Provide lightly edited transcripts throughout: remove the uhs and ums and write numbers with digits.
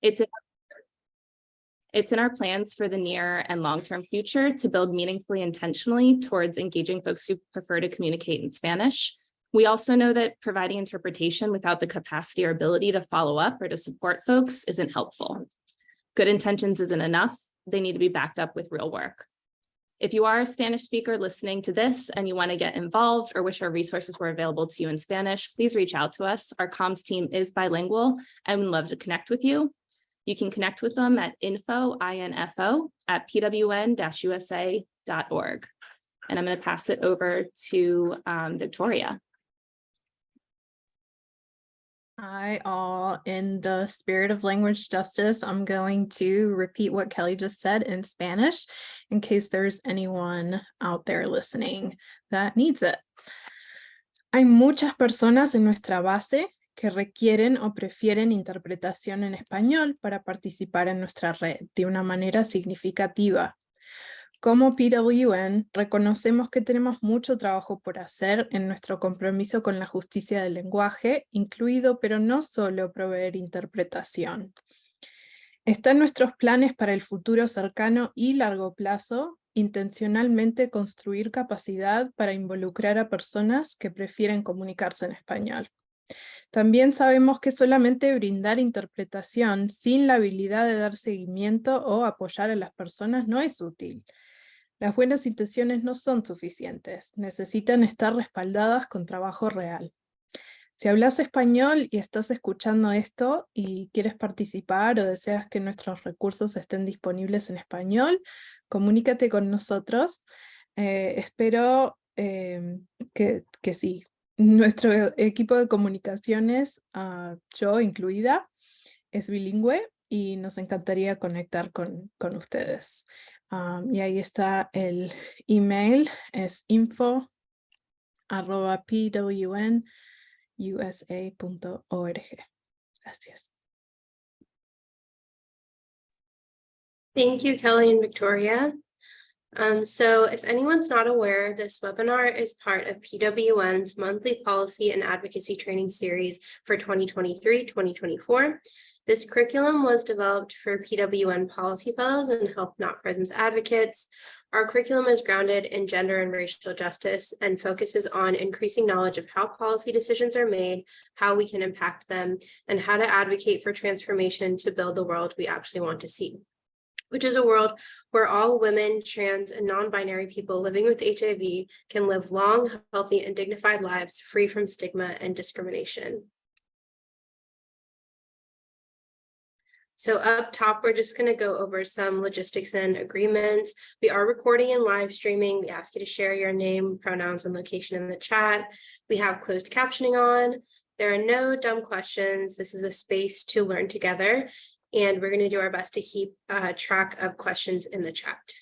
It's in our plans for the near and long-term future to build meaningfully intentionally towards engaging folks who prefer to communicate in Spanish. We also know that providing interpretation without the capacity or ability to follow up or to support folks isn't helpful. Good intentions isn't enough. They need to be backed up with real work. If you are a Spanish speaker listening to this and you want to get involved or wish our resources were available to you in Spanish, please reach out to us. Our comms team is bilingual and we'd love to connect with you. You can connect with them at info at pwn-usa.org. And I'm going to pass it over to Victoria. Hi, all. In the spirit of language justice, I'm going to repeat what Kelly just said in Spanish in case there's anyone out there listening that needs it. Hay muchas personas en nuestra base que requieren o prefieren interpretación en español para participar en nuestra red de una manera significativa. Como PWN, reconocemos que tenemos mucho trabajo por hacer en nuestro compromiso con la justicia del lenguaje, incluido, pero no solo, proveer interpretación. Está en nuestros planes para el futuro cercano y largo plazo, intencionalmente construir capacidad para involucrar a personas que prefieren comunicarse en español. También sabemos que solamente brindar interpretación sin la habilidad de dar seguimiento o apoyar a las personas no es útil. Las buenas intenciones no son suficientes, necesitan estar respaldadas con trabajo real. Si hablas español y estás escuchando esto y quieres participar o deseas que nuestros recursos estén disponibles en español, comunícate con nosotros. Espero que sí. Nuestro equipo de comunicaciones, yo incluida, es bilingüe y nos encantaría conectar con ustedes. Y ahí está el email, es info@pwn-USA.org. Gracias. Thank you, Kelly and Victoria. So if anyone's not aware, this webinar is part of PWN's monthly policy and advocacy training series for 2023-2024. This curriculum was developed for PWN policy fellows and health not presence advocates. Our curriculum is grounded in gender and racial justice and focuses on increasing knowledge of how policy decisions are made, how we can impact them, and how to advocate for transformation to build the world we actually want to see, which is a world where all women, trans, and non-binary people living with HIV can live long, healthy, and dignified lives free from stigma and discrimination. So up top, we're just going to go over some logistics and agreements. We are recording and live streaming. We ask you to share your name, pronouns, and location in the chat. We have closed captioning on. There are no dumb questions. This is a space to learn together. And we're going to do our best to keep track of questions in the chat.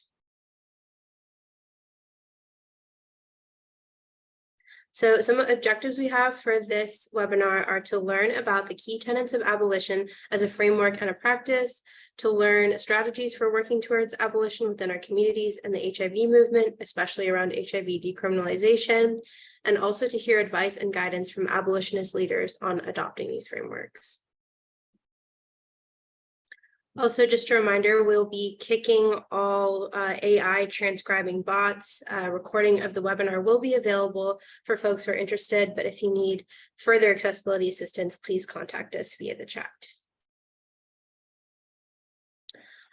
So some objectives we have for this webinar are to learn about the key tenets of abolition as a framework and a practice, to learn strategies for working towards abolition within our communities and the HIV movement, especially around HIV decriminalization, and also to hear advice and guidance from abolitionist leaders on adopting these frameworks. Also, just a reminder, we'll be kicking all AI transcribing bots. Recording of the webinar will be available for folks who are interested, but if you need further accessibility assistance, please contact us via the chat.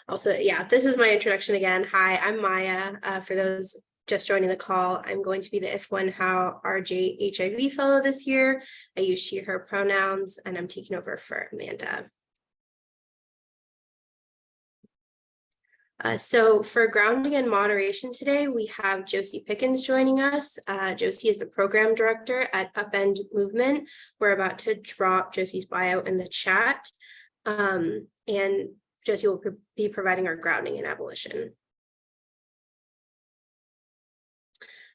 Also, yeah, this is my introduction again. Hi, I'm Maya. For those just joining the call, I'm going to be the If, When, How RJ HIV Fellow this year. I use she, her pronouns, and I'm taking over for Amanda. So for grounding and moderation today, we have Josie Pickens joining us. Josie is the program director at upEND Movement. We're about to drop Josie's bio in the chat. And Josie will be providing our grounding in abolition.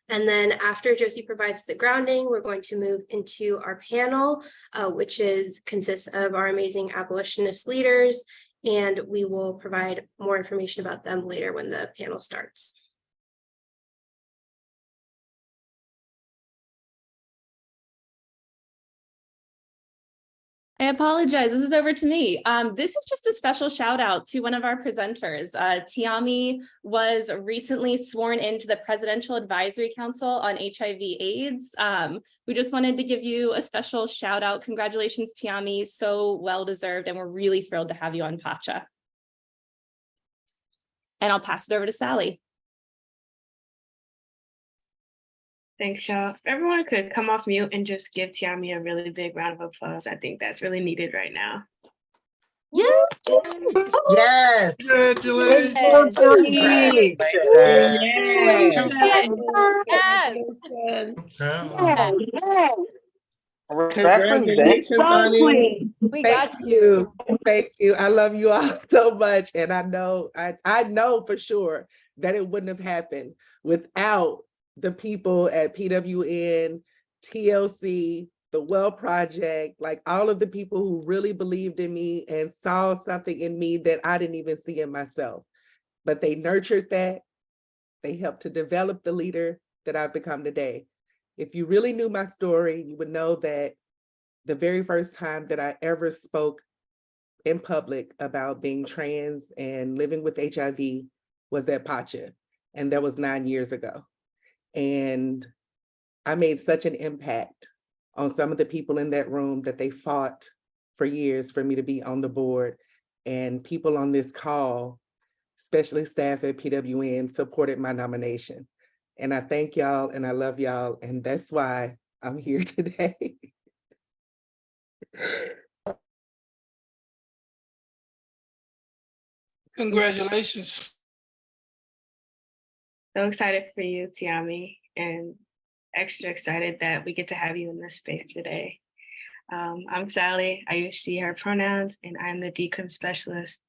And then after Josie provides the grounding, we're going to move into our panel, which consists of our amazing abolitionist leaders, and we will provide more information about them later when the panel starts. I apologize. This is over to me. This is just a special shout out to one of our presenters. Tiommi was recently sworn into the Presidential Advisory Council on HIV/AIDS. We just wanted to give you a special shout out. Congratulations, Tiommi. So well deserved, and we're really thrilled to have you on PACHA. And I'll pass it over to Sallie. Thanks, y'all. If everyone could come off mute and just give Tiommi a really big round of applause. I think that's really needed right now. Yeah. Yes. Congratulations. Congratulations, honey. We got you. Thank you. I love you all so much. And I know for sure that it wouldn't have happened without the people at PWN, TLC, the Well Project, like all of the people who really believed in me and saw something in me that I didn't even see in myself. But they nurtured that. They helped to develop the leader that I've become today. If you really knew my story, you would know that the very first time that I ever spoke in public about being trans and living with HIV was at PACHA, and that was 9 years ago. And I made such an impact on some of the people in that room that they fought for years for me to be on the board. And people on this call, especially staff at PWN, supported my nomination. And I thank y'all and I love y'all. And that's why I'm here today. Congratulations. So excited for you, Tiommi, and extra excited that we get to have you in this space today. I'm Sallie. I use she, her pronouns, and I'm the decrim specialist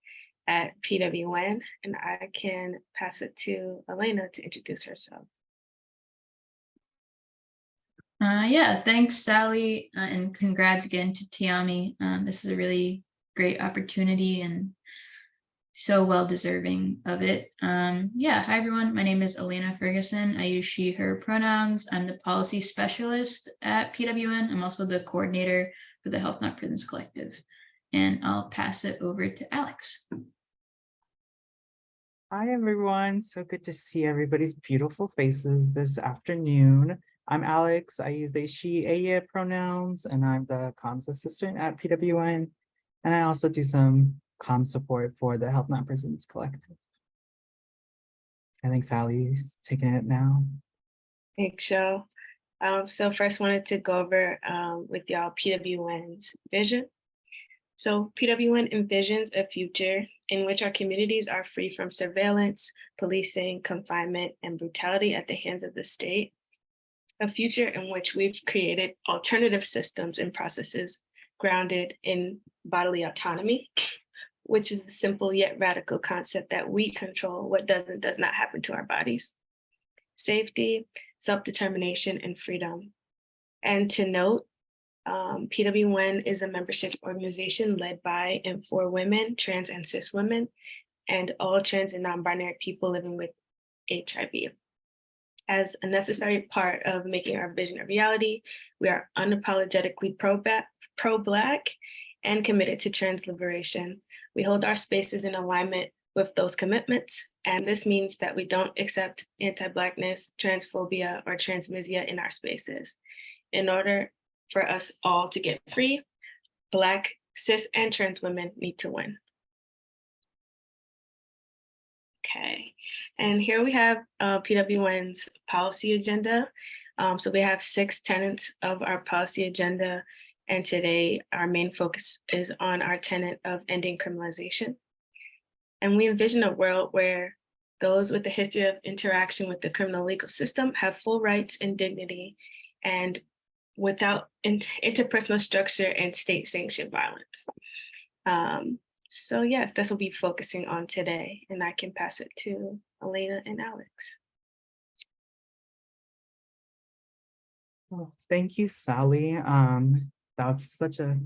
at PWN, and I can pass it to Elena to introduce herself. Yeah, thanks, Sallie, and congrats again to Tiommi. This is a really great opportunity and so well deserving of it. Yeah, hi everyone. My name is Elena Ferguson. I use she, her pronouns. I'm the policy specialist at PWN. I'm also the coordinator for the Health Not Prisons Collective. And I'll pass it over to Alex. Hi everyone, so good to see everybody's beautiful faces this afternoon. I'm Alex. I use they, she, a pronouns, and I'm the comms assistant at PWN. And I also do some comm support for the Health Not Prisons Collective. I think Sallie's taking it now. Thanks, y'all. So first wanted to go over with y'all PWN's vision. So PWN envisions a future in which our communities are free from surveillance, policing, confinement, and brutality at the hands of the state. A future in which we've created alternative systems and processes grounded in bodily autonomy, which is the simple yet radical concept that we control what does and does not happen to our bodies. Safety, self-determination, and freedom. And to note, PWN is a membership organization led by and for women, trans and cis women, and all trans and non-binary people living with HIV. As a necessary part of making our vision a reality, we are unapologetically pro-Black and committed to trans liberation. We hold our spaces in alignment with those commitments, and this means that we don't accept anti-Blackness, transphobia, or transmisia in our spaces. In order for us all to get free, Black, cis, and trans women need to win. Okay, and here we have PWN's policy agenda. So we have 6 tenets of our policy agenda, and today our main focus is on our tenet of ending criminalization. And we envision a world where those with a history of interaction with the criminal legal system have full rights and dignity, and without interpersonal structure and state-sanctioned violence. So yes, this will be focusing on today, and I can pass it to Elena and Alex. Well, thank you, Sallie. That was such a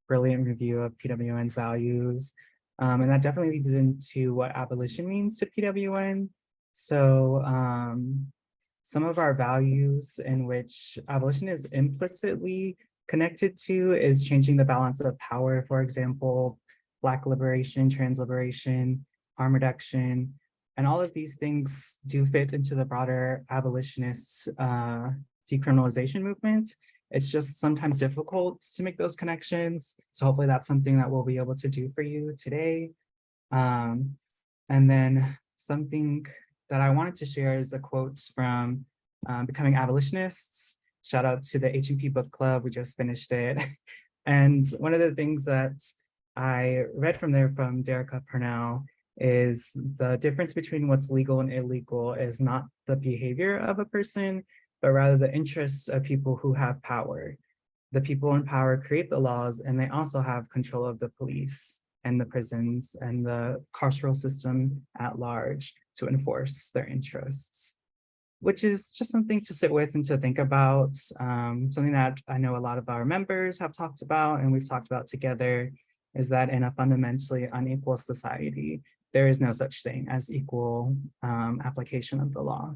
brilliant review of PWN's values. And that definitely leads into what abolition means to PWN. So some of our values in which abolition is implicitly connected to is changing the balance of power, for example, Black liberation, trans liberation, harm reduction, and all of these things do fit into the broader abolitionist decriminalization movement. It's just sometimes difficult to make those connections. So hopefully that's something that we'll be able to do for you today. And then something that I wanted to share is a quote from Becoming Abolitionists. Shout out to the HMP book club, we just finished it. And one of the things that I read from there from Derica Purnell is the difference between what's legal and illegal is not the behavior of a person, but rather the interests of people who have power. The people in power create the laws, and they also have control of the police and the prisons and the carceral system at large to enforce their interests, which is just something to sit with and to think about, something that I know a lot of our members have talked about and we've talked about together, is that in a fundamentally unequal society, there is no such thing as equal application of the law.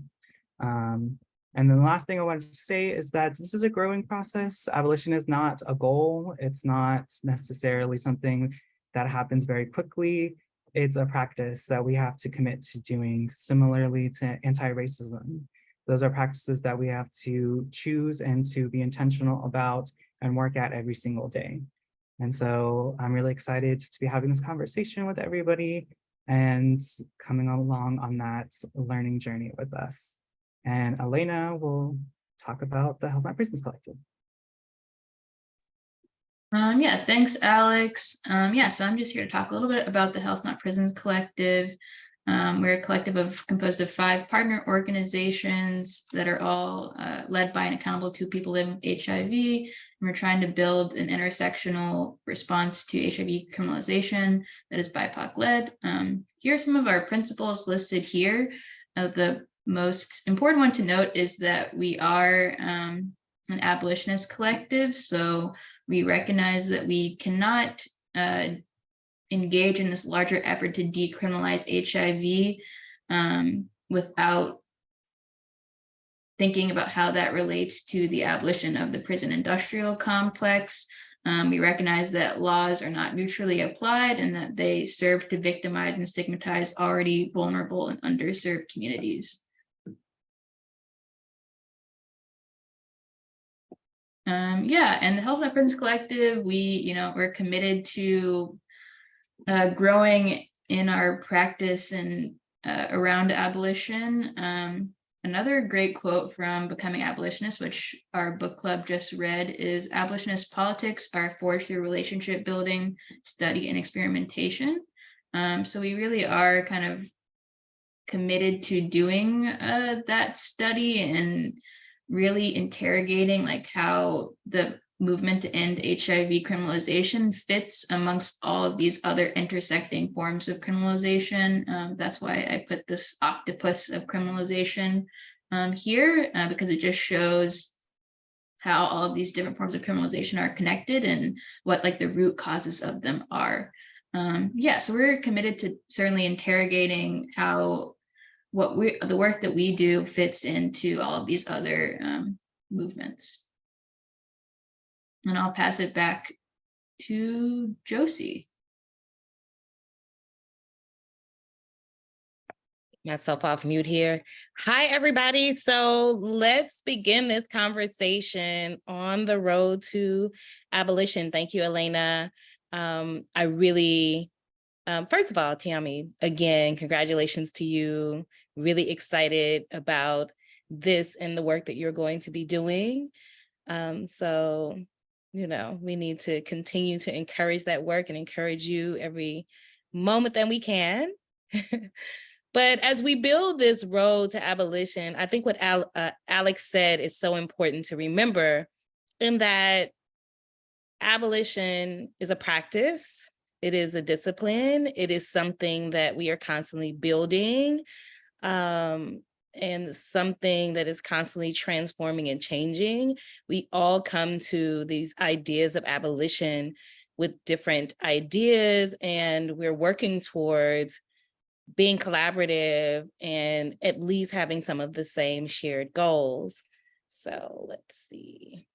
And then the last thing I wanted to say is that this is a growing process. Abolition is not a goal. It's not necessarily something that happens very quickly. It's a practice that we have to commit to doing, similarly to anti-racism. Those are practices that we have to choose and to be intentional about and work at every single day. And so I'm really excited to be having this conversation with everybody and coming along on that learning journey with us. And Elena will talk about the Health Not Prisons Collective. Yeah, thanks, Alex. Yeah, so I'm just here to talk a little bit about the Health Not Prisons Collective. We're a collective composed of 5 partner organizations that are all led by and accountable to people living with HIV. And we're trying to build an intersectional response to HIV criminalization that is BIPOC-led. Here are some of our principles listed here. The most important one to note is that we are an abolitionist collective. So we recognize that we cannot engage in this larger effort to decriminalize HIV without thinking about how that relates to the abolition of the prison industrial complex. We recognize that laws are not neutrally applied and that they serve to victimize and stigmatize already vulnerable and underserved communities. Yeah, and the Health Not Prisons Collective, we're committed to growing in our practice and around abolition. Another great quote from Becoming Abolitionist, which our book club just read, is abolitionist politics are forged through relationship building, study, and experimentation. So we really are kind of committed to doing that study and really interrogating like how the movement to end HIV criminalization fits amongst all of these other intersecting forms of criminalization. That's why I put this octopus of criminalization here, because it just shows how all of these different forms of criminalization are connected and what like the root causes of them are. Yeah, so we're committed to certainly interrogating how the work that we do fits into all of these other movements. And I'll pass it back to Josie. Myself off mute here. Hi, everybody. So let's begin this conversation on the road to abolition. Thank you, Elena. I really, first of all, Tiommi, again, congratulations to you. Really excited about this and the work that you're going to be doing. So, we need to continue to encourage that work and encourage you every moment that we can. But as we build this road to abolition, I think what Alex said is so important to remember, in that abolition is a practice. It is a discipline. It is something that we are constantly building, and something that is constantly transforming and changing. We all come to these ideas of abolition with different ideas, and we're working towards being collaborative and at least having some of the same shared goals. So let's see.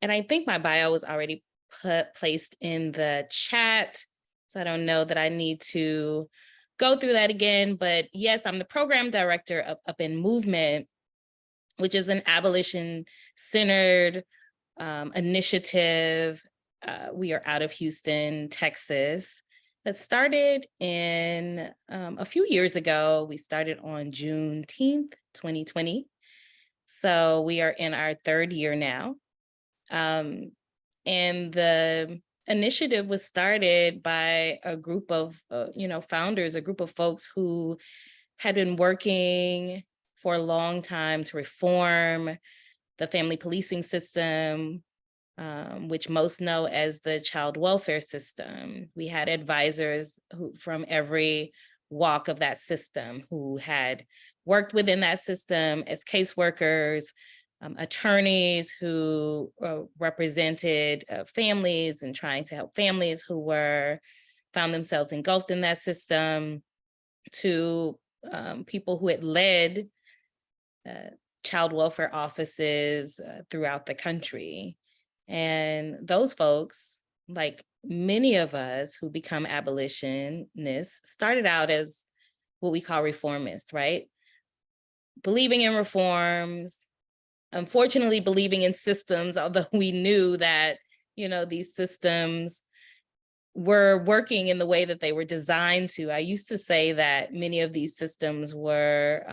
And I think my bio was already placed in the chat, so I don't know that I need to go through that again. But yes, I'm the program director of upEND Movement, which is an abolition-centered initiative. We are out of Houston, Texas, that started in a few years ago. We started on Juneteenth, 2020. So we are in our third year now. And the initiative was started by a group of, founders, a group of folks who had been working for a long time to reform the family policing system, which most know as the child welfare system. We had advisors from every walk of that system who had worked within that system as caseworkers, attorneys who represented families and trying to help families who found themselves engulfed in that system, to people who had led child welfare offices throughout the country. And those folks, like many of us who become abolitionists, started out as what we call reformists, right? Believing in reforms, unfortunately believing in systems, although we knew that, these systems were working in the way that they were designed to. I used to say that many of these systems were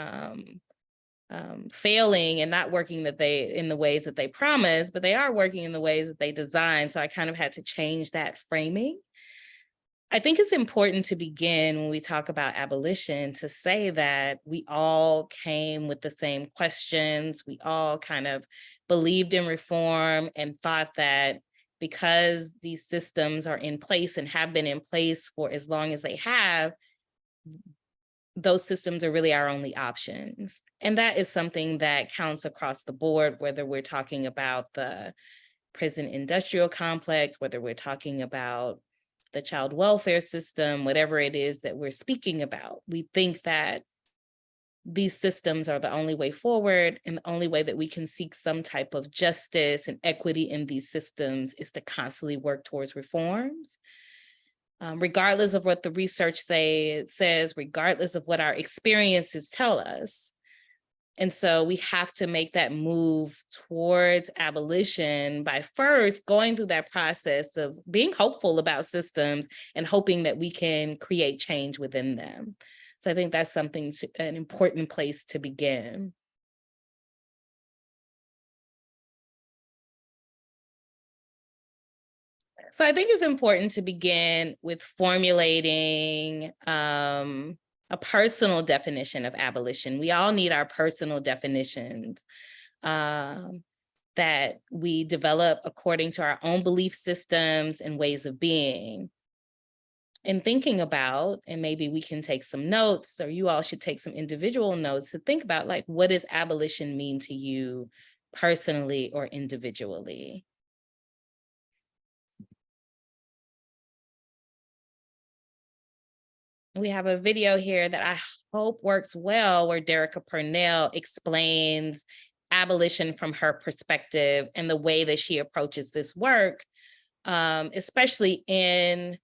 failing and not working in the ways that they promised, but they are working in the ways that they designed. So I kind of had to change that framing. I think it's important to begin when we talk about abolition to say that we all came with the same questions. We all kind of believed in reform and thought that because these systems are in place and have been in place for as long as they have, those systems are really our only options. And that is something that counts across the board, whether we're talking about the prison industrial complex, whether we're talking about the child welfare system, whatever it is that we're speaking about. We think that these systems are the only way forward, and the only way that we can seek some type of justice and equity in these systems is to constantly work towards reforms. Regardless of what the research says, regardless of what our experiences tell us. And so we have to make that move towards abolition by first going through that process of being hopeful about systems and hoping that we can create change within them. So I think that's an important place to begin. So I think it's important to begin with formulating a personal definition of abolition. We all need our personal definitions that we develop according to our own belief systems and ways of being. And thinking about, and maybe we can take some notes, or you all should take some individual notes to think about, like, what does abolition mean to you personally or individually? We have a video here that I hope works well, where Derrica Purnell explains abolition from her perspective and the way that she approaches this work, especially in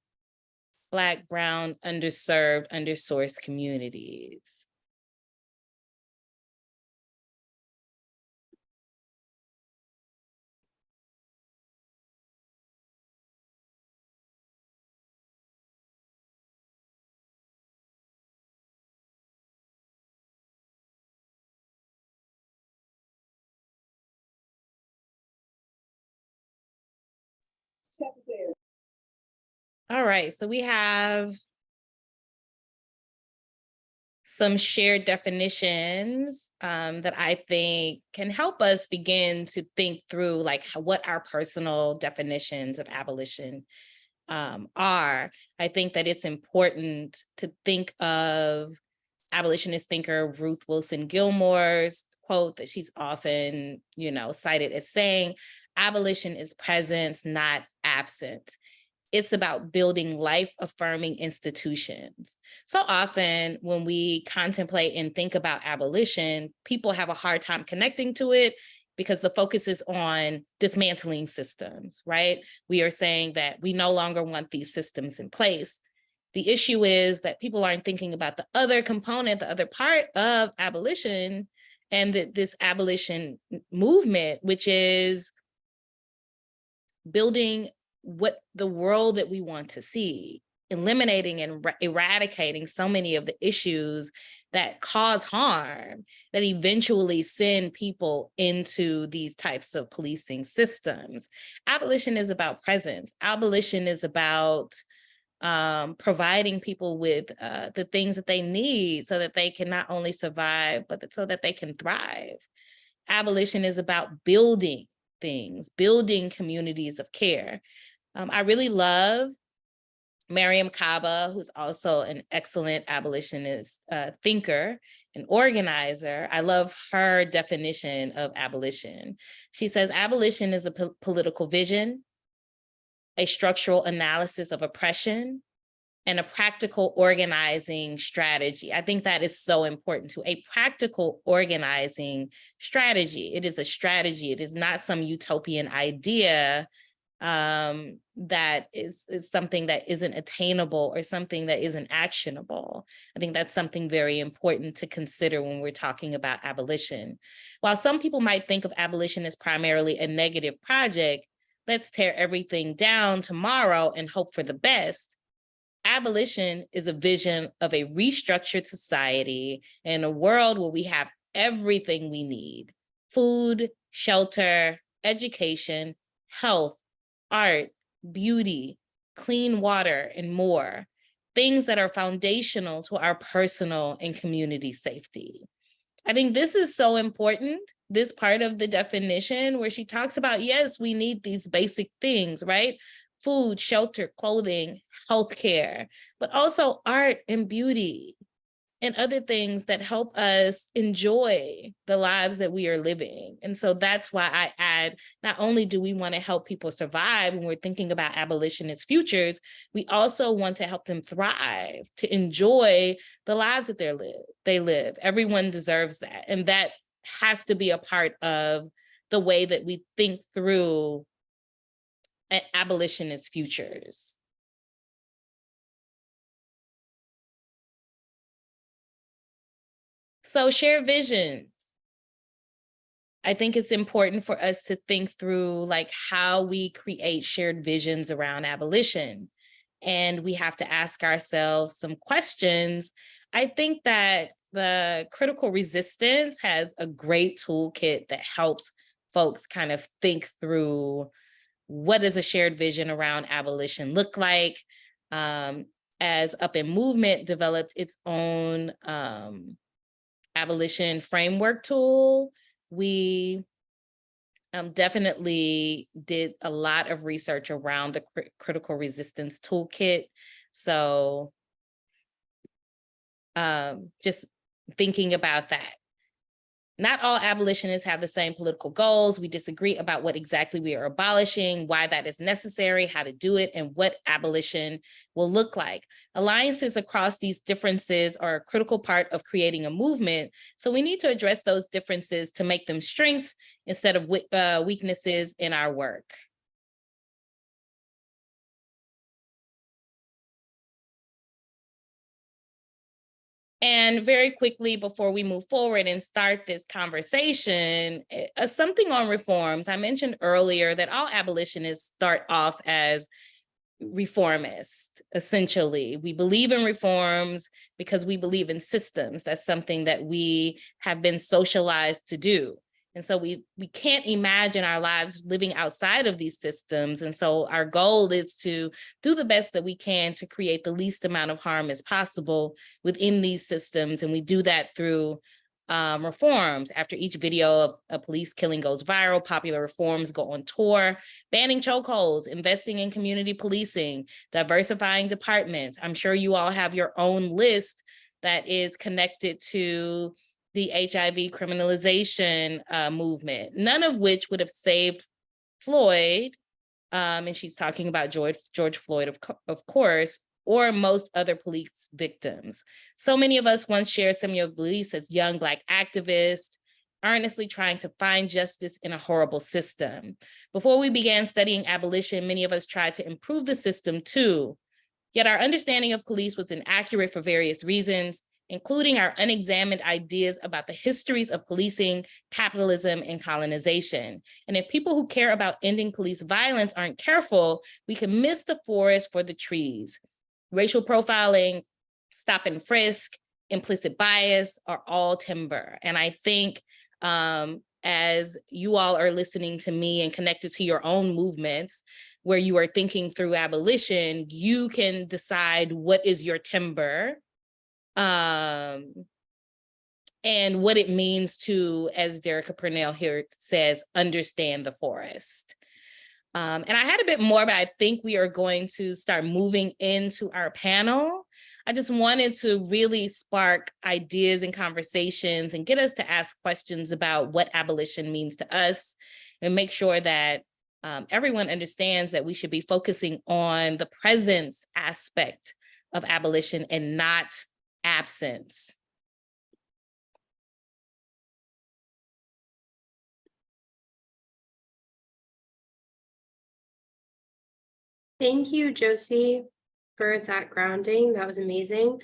Black, Brown, underserved, undersourced communities. All right, so we have some shared definitions that I think can help us begin to think through, like, what our personal definitions of abolition are. I think that it's important to think of abolitionist thinker Ruth Wilson Gilmore's quote that she's often, cited as saying, "Abolition is presence, not absent. It's about building life-affirming institutions." So often when we contemplate and think about abolition, people have a hard time connecting to it because the focus is on dismantling systems, right? We are saying that we no longer want these systems in place. The issue is that people aren't thinking about the other component, the other part of abolition and this abolition movement, which is building what the world that we want to see, eliminating and eradicating so many of the issues that cause harm, that eventually send people into these types of policing systems. Abolition is about presence. Abolition is about providing people with the things that they need so that they can not only survive, but so that they can thrive. Abolition is about building things, building communities of care. I really love Mariame Kaba, who's also an excellent abolitionist thinker and organizer. I love her definition of abolition. She says, abolition is a political vision, a structural analysis of oppression, and a practical organizing strategy. I think that is so important too. A practical organizing strategy. It is a strategy. It is not some utopian idea that is something that isn't attainable or something that isn't actionable. I think that's something very important to consider when we're talking about abolition. While some people might think of abolition as primarily a negative project, let's tear everything down tomorrow and hope for the best. Abolition is a vision of a restructured society in a world where we have everything we need: food, shelter, education, health, art, beauty, clean water, and more, things that are foundational to our personal and community safety. I think this is so important, this part of the definition where she talks about, yes, we need these basic things, right? Food, shelter, clothing, healthcare, but also art and beauty and other things that help us enjoy the lives that we are living. And so that's why I add, not only do we want to help people survive when we're thinking about abolitionist futures, we also want to help them thrive, to enjoy the lives that they live. Everyone deserves that. And that has to be a part of the way that we think through abolitionist futures. So share visions. I think it's important for us to think through like how we create shared visions around abolition. And we have to ask ourselves some questions. I think that the critical resistance has a great toolkit that helps folks kind of think through what does a shared vision around abolition look like. As upEND Movement developed its own abolition framework tool, we definitely did a lot of research around the critical resistance toolkit. So just thinking about that. Not all abolitionists have the same political goals. We disagree about what exactly we are abolishing, why that is necessary, how to do it, and what abolition will look like. Alliances across these differences are a critical part of creating a movement. So we need to address those differences to make them strengths instead of weaknesses in our work. And very quickly, before we move forward and start this conversation, something on reforms. I mentioned earlier that all abolitionists start off as reformists, essentially. We believe in reforms because we believe in systems. That's something that we have been socialized to do. And so we can't imagine our lives living outside of these systems. And so our goal is to do the best that we can to create the least amount of harm as possible within these systems. And we do that through reforms. After each video of a police killing goes viral, popular reforms go on tour, banning chokeholds, investing in community policing, diversifying departments. I'm sure you all have your own list that is connected to the HIV criminalization movement, none of which would have saved Floyd, and she's talking about George Floyd, of course, or most other police victims. So many of us once shared similar beliefs as young Black activists. earnestly trying to find justice in a horrible system. Before we began studying abolition, many of us tried to improve the system too. Yet our understanding of police was inaccurate for various reasons, including our unexamined ideas about the histories of policing, capitalism, and colonization. And if people who care about ending police violence aren't careful, we can miss the forest for the trees. Racial profiling, stop and frisk, implicit bias are all timber. And I think as you all are listening to me and connected to your own movements, where you are thinking through abolition, you can decide what is your timber and what it means to, as Derica Purnell here says, understand the forest. And I had a bit more, but I think we are going to start moving into our panel. I just wanted to really spark ideas and conversations and get us to ask questions about what abolition means to us and make sure that everyone understands that we should be focusing on the presence aspect of abolition and not absence. Thank you, Josie, for that grounding. That was amazing.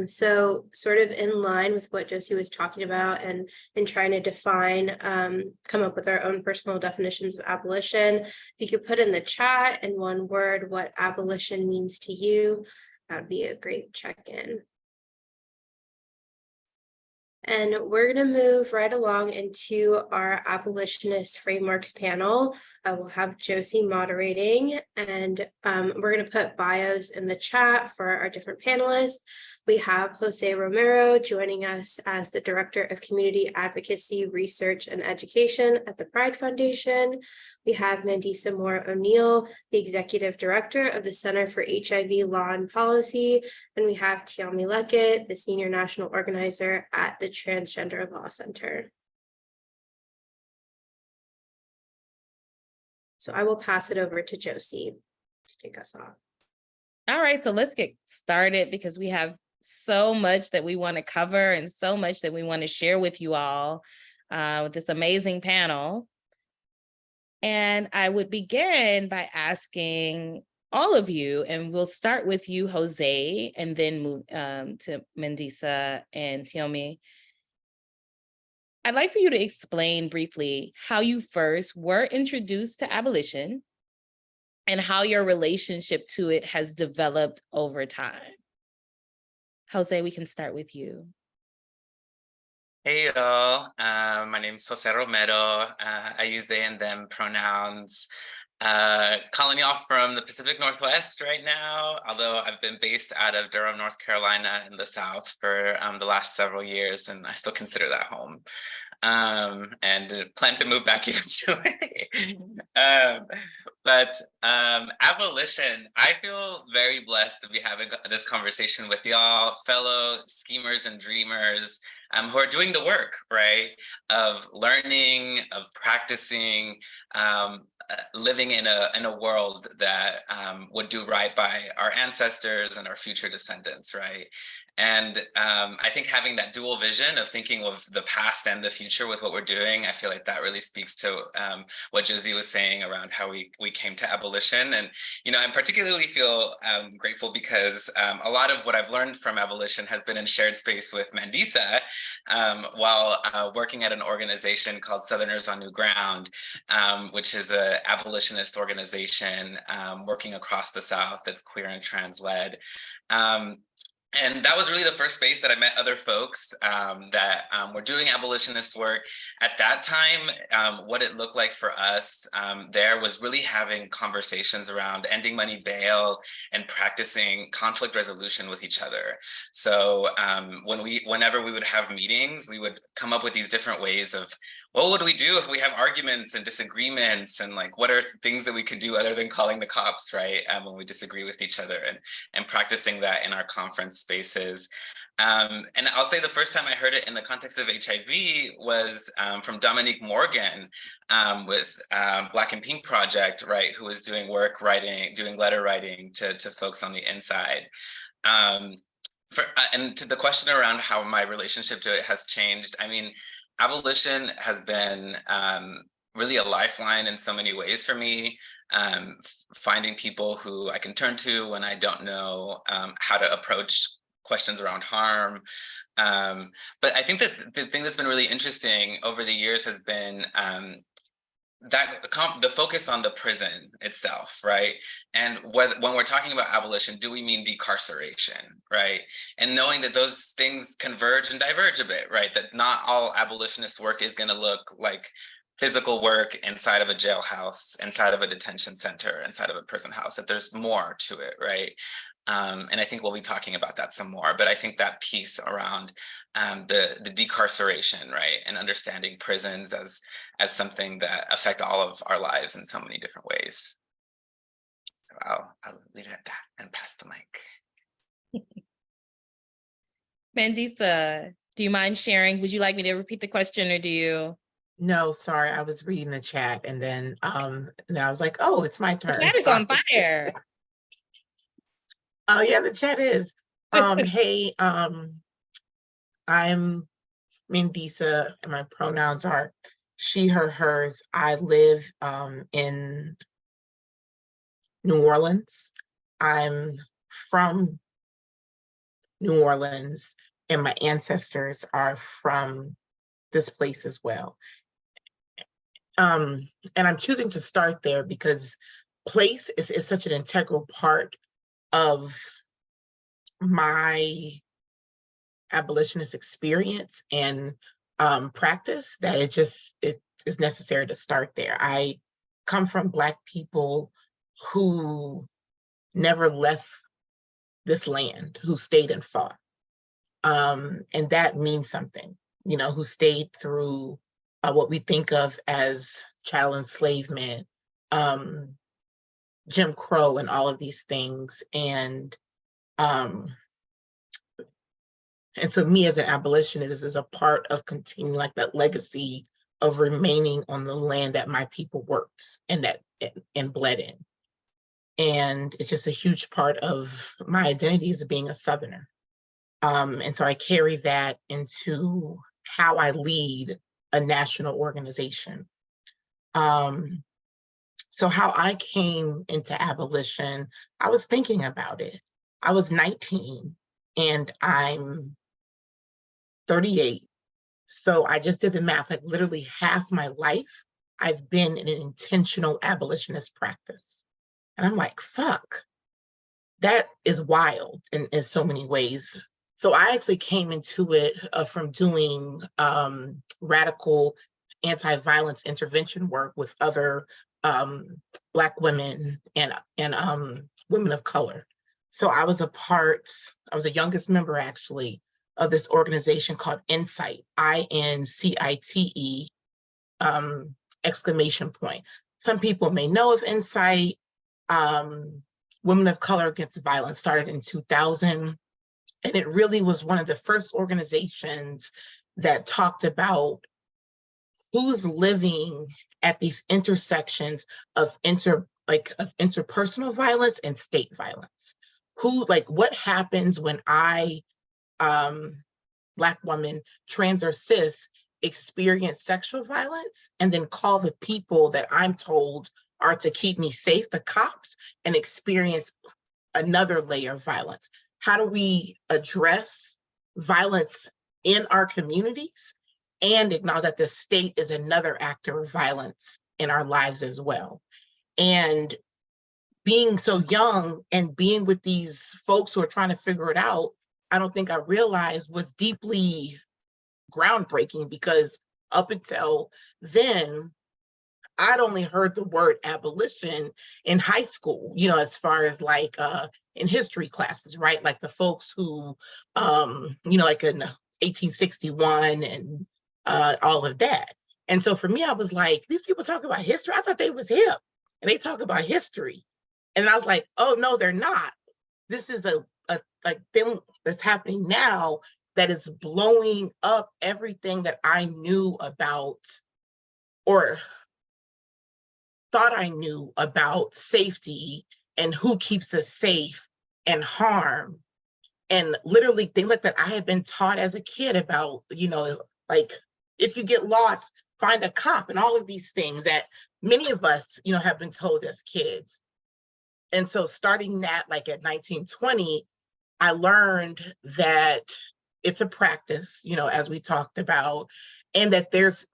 So sort of in line with what Josie was talking about and trying to define, come up with our own personal definitions of abolition. If you could put in the chat in one word what abolition means to you, that'd be a great check-in. And we're going to move right along into our Abolitionist Frameworks panel. We'll have Josie moderating, and we're going to put bios in the chat for our different panelists. We have José Romero joining us as the Director of Community Advocacy, Research, and Education at the Pride Foundation. We have Mandisa Moore-O'Neal, the Executive Director of the Center for HIV Law and Policy. And we have Tiommi Luckett, the Senior National Organizer at the Transgender Law Center. So I will pass it over to Josie to kick us off. All right, so let's get started because we have so much that we want to cover and so much that we want to share with you all with this amazing panel. And I would begin by asking all of you, and we'll start with you, José, and then move to Mandisa and Tiommi. I'd like for you to explain briefly how you first were introduced to abolition and how your relationship to it has developed over time. José, we can start with you. Hey y'all, my name is José Romero. I use they and them pronouns. Calling y'all from the Pacific Northwest right now, although I've been based out of Durham, North Carolina in the South for the last several years, and I still consider that home. And plan to move back eventually. But abolition, I feel very blessed to be having this conversation with y'all, fellow schemers and dreamers who are doing the work, right, of learning, of practicing, living in a world that would do right by our ancestors and our future descendants, right? And I think having that dual vision of thinking of the past and the future with what we're doing, I feel like that really speaks to what Josie was saying around how we came to abolition. And, you know, I particularly feel grateful because a lot of what I've learned from abolition has been in shared space with Mandisa while working at an organization called Southerners on New Ground, which is an abolitionist organization working across the South that's queer and trans led. And that was really the first space that I met other folks that were doing abolitionist work. At that time, what it looked like for us there was really having conversations around ending money bail and practicing conflict resolution with each other. So whenever we would have meetings, we would come up with these different ways of, what would we do if we have arguments and disagreements, and like, what are things that we could do other than calling the cops, right? When we disagree with each other, and practicing that in our conference spaces. And I'll say the first time I heard it in the context of HIV was from Dominique Morgan with Black and Pink Project, right? Who was doing work doing letter writing to folks on the inside. And to the question around how my relationship to it has changed, I mean, abolition has been really a lifeline in so many ways for me. Finding people who I can turn to when I don't know how to approach questions around harm. But I think that the thing that's been really interesting over the years has been that the focus on the prison itself, right? And when we're talking about abolition, do we mean decarceration, right? And knowing that those things converge and diverge a bit, right? That not all abolitionist work is going to look like physical work inside of a jailhouse, inside of a detention center, inside of a prison house, that there's more to it, right? And I think we'll be talking about that some more, but I think that piece around the decarceration, right, and understanding prisons as something that affect all of our lives in so many different ways. So I'll leave it at that and pass the mic. Mandisa, do you mind sharing? Would you like me to repeat the question, or do you? No, sorry, I was reading the chat, and then I was like, oh, it's my turn. That is on fire. Oh yeah, the chat is. Hey, I'm Mandisa, and my pronouns are she, her, hers. I live in New Orleans. I'm from New Orleans, and my ancestors are from this place as well. And I'm choosing to start there because place is such an integral part of my abolitionist experience and practice that it is necessary to start there. I come from Black people who never left this land, who stayed and fought. And that means something, you know, who stayed through what we think of as chattel enslavement, Jim Crow, and all of these things. And so me as an abolitionist, this is a part of continuing like that legacy of remaining on the land that my people worked and bled in. And it's just a huge part of my identity as being a Southerner. And so I carry that into how I lead a national organization. So how I came into abolition, I was thinking about it. I was 19 and I'm 38. So I just did the math, like literally half my life, I've been in an intentional abolitionist practice. And I'm like, fuck, that is wild in so many ways. So I actually came into it from doing radical anti-violence intervention work with other Black women and women of color. So I was the youngest member actually of this organization called Insight, INCITE, exclamation point. Some people may know of Insight. Women of Color Against Violence started in 2000. And it really was one of the first organizations that talked about who's living at these intersections of interpersonal violence and state violence. What happens when I, Black woman, trans or cis, experience sexual violence and then call the people that I'm told are to keep me safe, the cops, and experience another layer of violence. How do we address violence in our communities and acknowledge that the state is another actor of violence in our lives as well? And being so young and being with these folks who are trying to figure it out, I don't think I realized was deeply groundbreaking, because up until then, I'd only heard the word abolition in high school, you know, as far as like in history classes, right? Like the folks who, you know, like in 1861 and all of that. And so for me, I was like, these people talk about history. I thought they was hip and they talk about history. And I was like, oh no, they're not. This is a thing that's happening now that is blowing up everything that I knew about or thought I knew about safety and who keeps us safe and harm. And literally things like that I had been taught as a kid about, you know, like if you get lost, find a cop, and all of these things that many of us, have been told as kids. And so starting that like at 19, 20, I learned that it's a practice, as we talked about, and that there's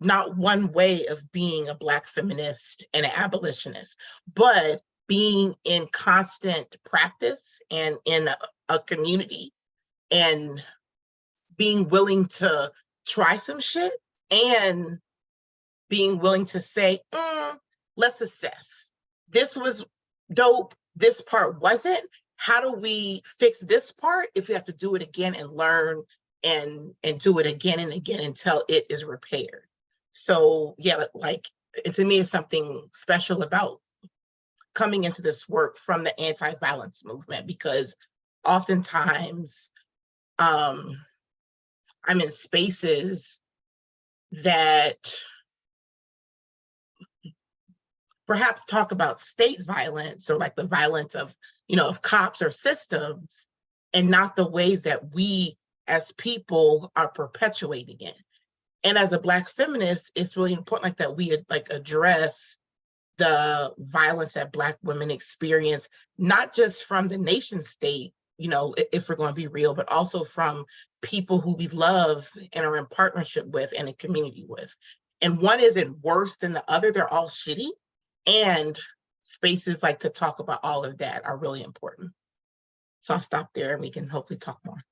not one way of being a Black feminist and an abolitionist, but being in constant practice and in a community and being willing to try some shit and being willing to say, let's assess. This was dope, this part wasn't. How do we fix this part if we have to do it again and learn and do it again and again until it is repaired? So yeah, like, to me, it's something special about coming into this work from the anti-violence movement, because oftentimes I'm in spaces that perhaps talk about state violence or like the violence of, of cops or systems, and not the ways that we as people are perpetuating it. And as a Black feminist, it's really important like that we like address the violence that Black women experience, not just from the nation state, if we're going to be real, but also from people who we love and are in partnership with and in community with. And one isn't worse than the other, they're all shitty. And spaces like to talk about all of that are really important. So I'll stop there and we can hopefully talk more.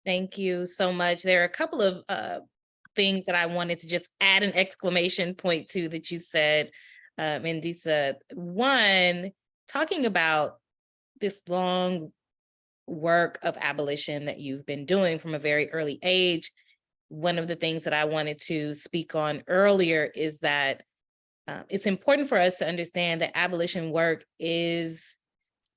Thank you so much. There are a couple of things that I wanted to just add an exclamation point to that you said, Mandisa. One, talking about this long work of abolition that you've been doing from a very early age. One of the things that I wanted to speak on earlier is that it's important for us to understand that abolition work is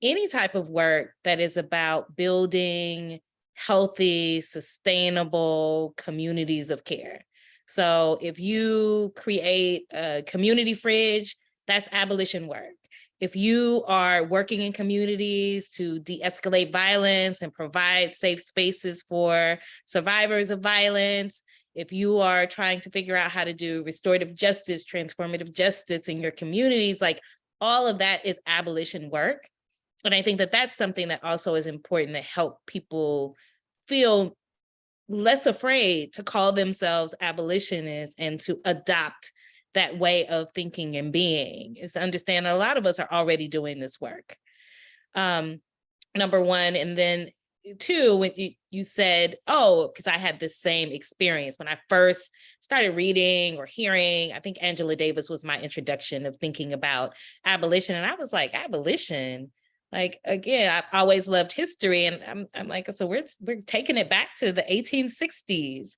any type of work that is about building healthy, sustainable communities of care. So if you create a community fridge, that's abolition work. If you are working in communities to de-escalate violence and provide safe spaces for survivors of violence, if you are trying to figure out how to do restorative justice, transformative justice in your communities, like all of that is abolition work. And I think that that's something that also is important to help people feel less afraid to call themselves abolitionists and to adopt that way of thinking and being, is to understand a lot of us are already doing this work. Number one, and then two, when you said, oh, because I had this same experience when I first started reading or hearing, I think Angela Davis was my introduction of thinking about abolition. And I was like, abolition? Like, again, I've always loved history. And I'm like, so we're taking it back to the 1860s.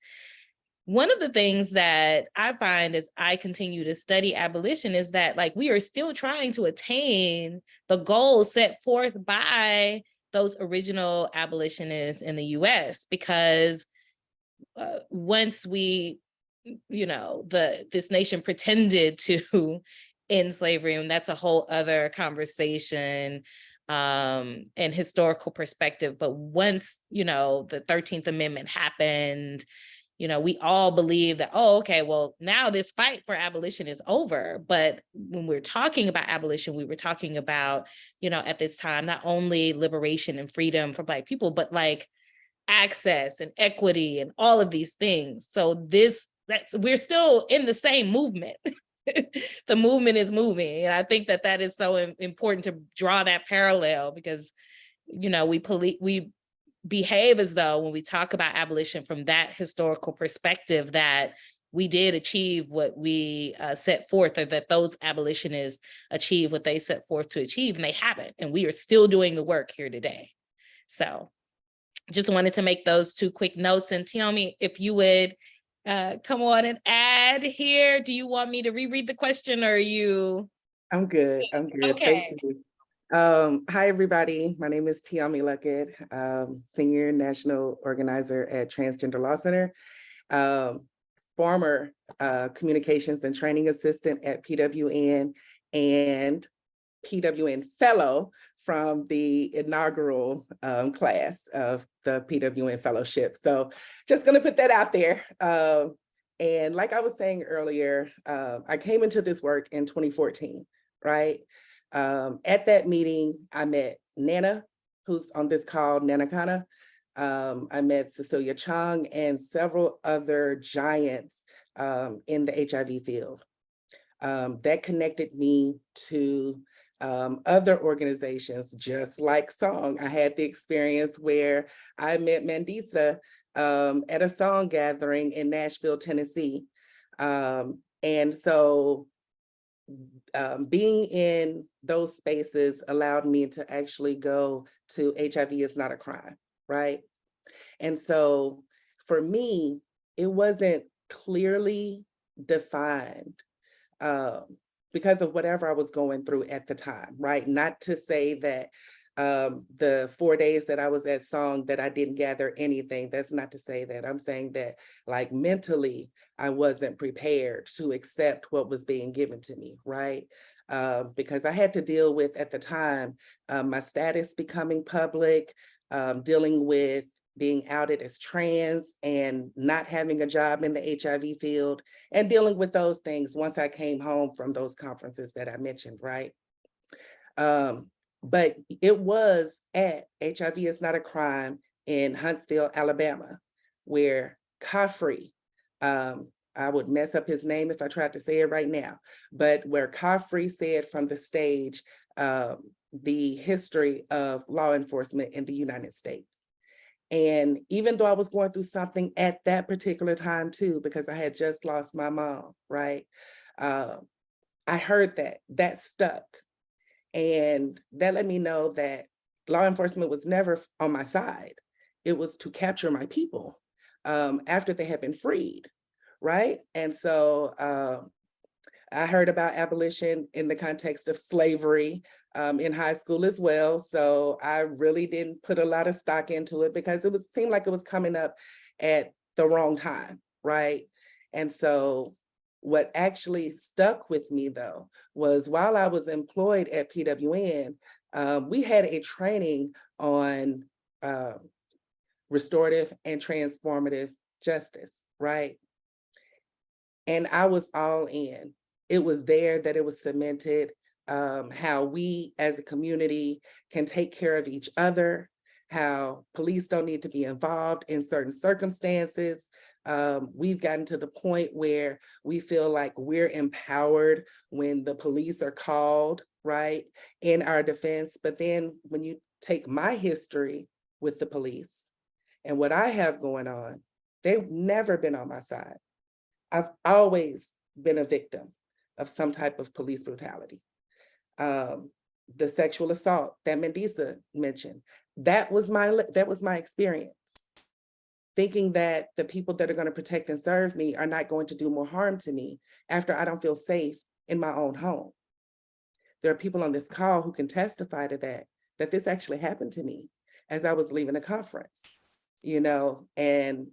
One of the things that I find as I continue to study abolition is that like we are still trying to attain the goals set forth by those original abolitionists in the US, because once we, this nation pretended to end slavery, and that's a whole other conversation and historical perspective. But once, the 13th Amendment happened, we all believe that, oh, okay, well, now this fight for abolition is over. But when we're talking about abolition, we were talking about, at this time, not only liberation and freedom for Black people, but like access and equity and all of these things. So we're still in the same movement. The movement is moving. And I think that that is so important to draw that parallel, because, we behave as though when we talk about abolition from that historical perspective that we did achieve what we set forth, or that those abolitionists achieve what they set forth to achieve, and they haven't. And we are still doing the work here today. So just wanted to make those two quick notes. And Tiommi, if you would come on and add here. Do you want me to reread the question, or are you? I'm good. Okay. Thank you. Hi, everybody. My name is Tiommi Luckett, Senior National Organizer at Transgender Law Center, former Communications and Training Assistant at PWN, and PWN Fellow from the inaugural class of the PWN Fellowship. So just going to put that out there. And like I was saying earlier, I came into this work in 2014, right? At that meeting, I met Nana, who's on this call, Nana Kana. I met Cecilia Chung and several other giants in the HIV field. That connected me to other organizations, just like Song. I had the experience where I met Mandisa at a song gathering in Nashville, Tennessee. And so being in those spaces allowed me to actually go to HIV is not a crime, right? And so for me, it wasn't clearly defined because of whatever I was going through at the time, right? Not to say that the 4 days that I was at Song that I didn't gather anything. That's not to say that. I'm saying that like mentally, I wasn't prepared to accept what was being given to me, right? Because I had to deal with, at the time, my status becoming public, dealing with being outed as trans and not having a job in the HIV field, and dealing with those things once I came home from those conferences that I mentioned, right? But it was at HIV is Not a Crime in Huntsville, Alabama, where Khafre, I would mess up his name if I tried to say it right now, but where Khafre said from the stage the history of law enforcement in the United States. And even though I was going through something at that particular time too, because I had just lost my mom, right? I heard that stuck. And that let me know that law enforcement was never on my side. It was to capture my people after they had been freed, right? And so I heard about abolition in the context of slavery in high school as well. So I really didn't put a lot of stock into it because it seemed like it was coming up at the wrong time, right? And so what actually stuck with me though, was while I was employed at PWN, we had a training on restorative and transformative justice, right? And I was all in. It was there that it was cemented, how we as a community can take care of each other, how police don't need to be involved in certain circumstances. We've gotten to the point where we feel like we're empowered when the police are called, right, in our defense. But then when you take my history with the police and what I have going on, they've never been on my side. I've always been a victim of some type of police brutality. The sexual assault that Mandisa mentioned, that was my experience. Thinking that the people that are going to protect and serve me are not going to do more harm to me after I don't feel safe in my own home. There are people on this call who can testify to that this actually happened to me as I was leaving a conference, you know, and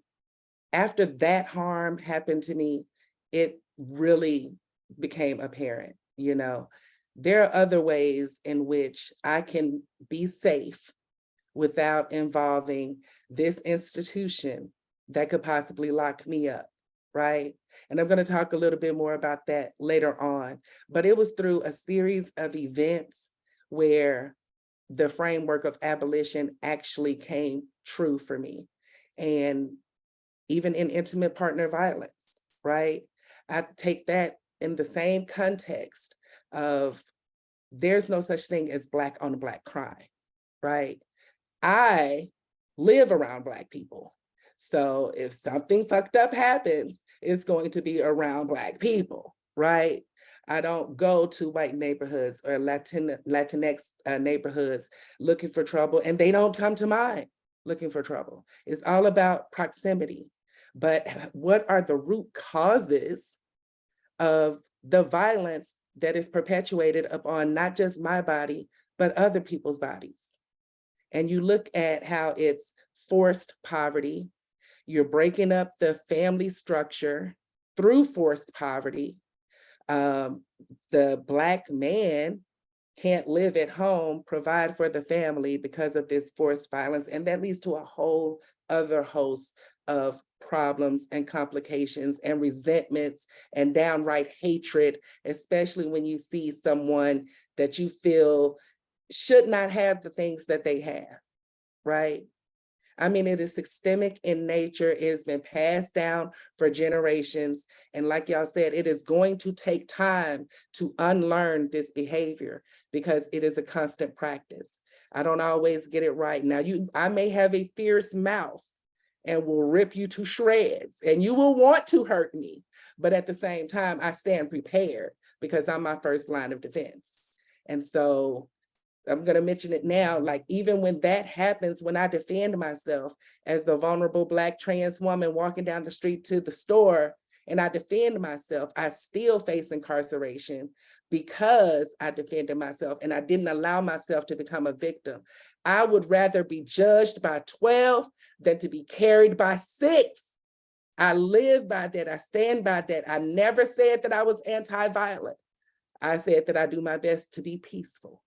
after that harm happened to me, it really became apparent, you know. There are other ways in which I can be safe without involving this institution that could possibly lock me up, right? And I'm going to talk a little bit more about that later on, but it was through a series of events where the framework of abolition actually came true for me. And even in intimate partner violence, right? I take that in the same context of there's no such thing as Black on Black crime, right? I live around Black people. So if something fucked up happens, it's going to be around Black people, right? I don't go to white neighborhoods or Latinx neighborhoods looking for trouble, and they don't come to mine looking for trouble. It's all about proximity. But what are the root causes of the violence that is perpetuated upon not just my body, but other people's bodies? And you look at how it's forced poverty, you're breaking up the family structure through forced poverty. The Black man can't live at home, provide for the family because of this forced violence. And that leads to a whole other host of problems and complications and resentments and downright hatred, especially when you see someone that you feel should not have the things that they have, right? I mean, it is systemic in nature. It has been passed down for generations. And like y'all said, it is going to take time to unlearn this behavior because it is a constant practice. I don't always get it right. Now, I may have a fierce mouth and will rip you to shreds, and you will want to hurt me. But at the same time, I stand prepared because I'm my first line of defense. And so I'm going to mention it now, like even when that happens, when I defend myself as the vulnerable Black trans woman walking down the street to the store, and I defend myself, I still face incarceration because I defended myself and I didn't allow myself to become a victim. I would rather be judged by 12 than to be carried by 6. I live by that. I stand by that. I never said that I was anti-violent. I said that I do my best to be peaceful.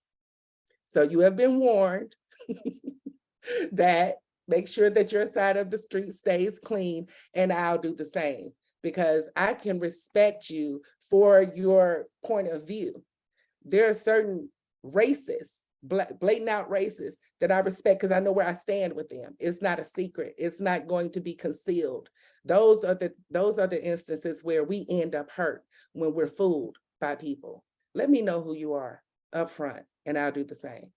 So you have been warned that make sure that your side of the street stays clean, and I'll do the same because I can respect you for your point of view. There are certain racists, blatant out racists that I respect because I know where I stand with them. It's not a secret. It's not going to be concealed. Those are the instances where we end up hurt when we're fooled by people. Let me know who you are up front, and I'll do the same.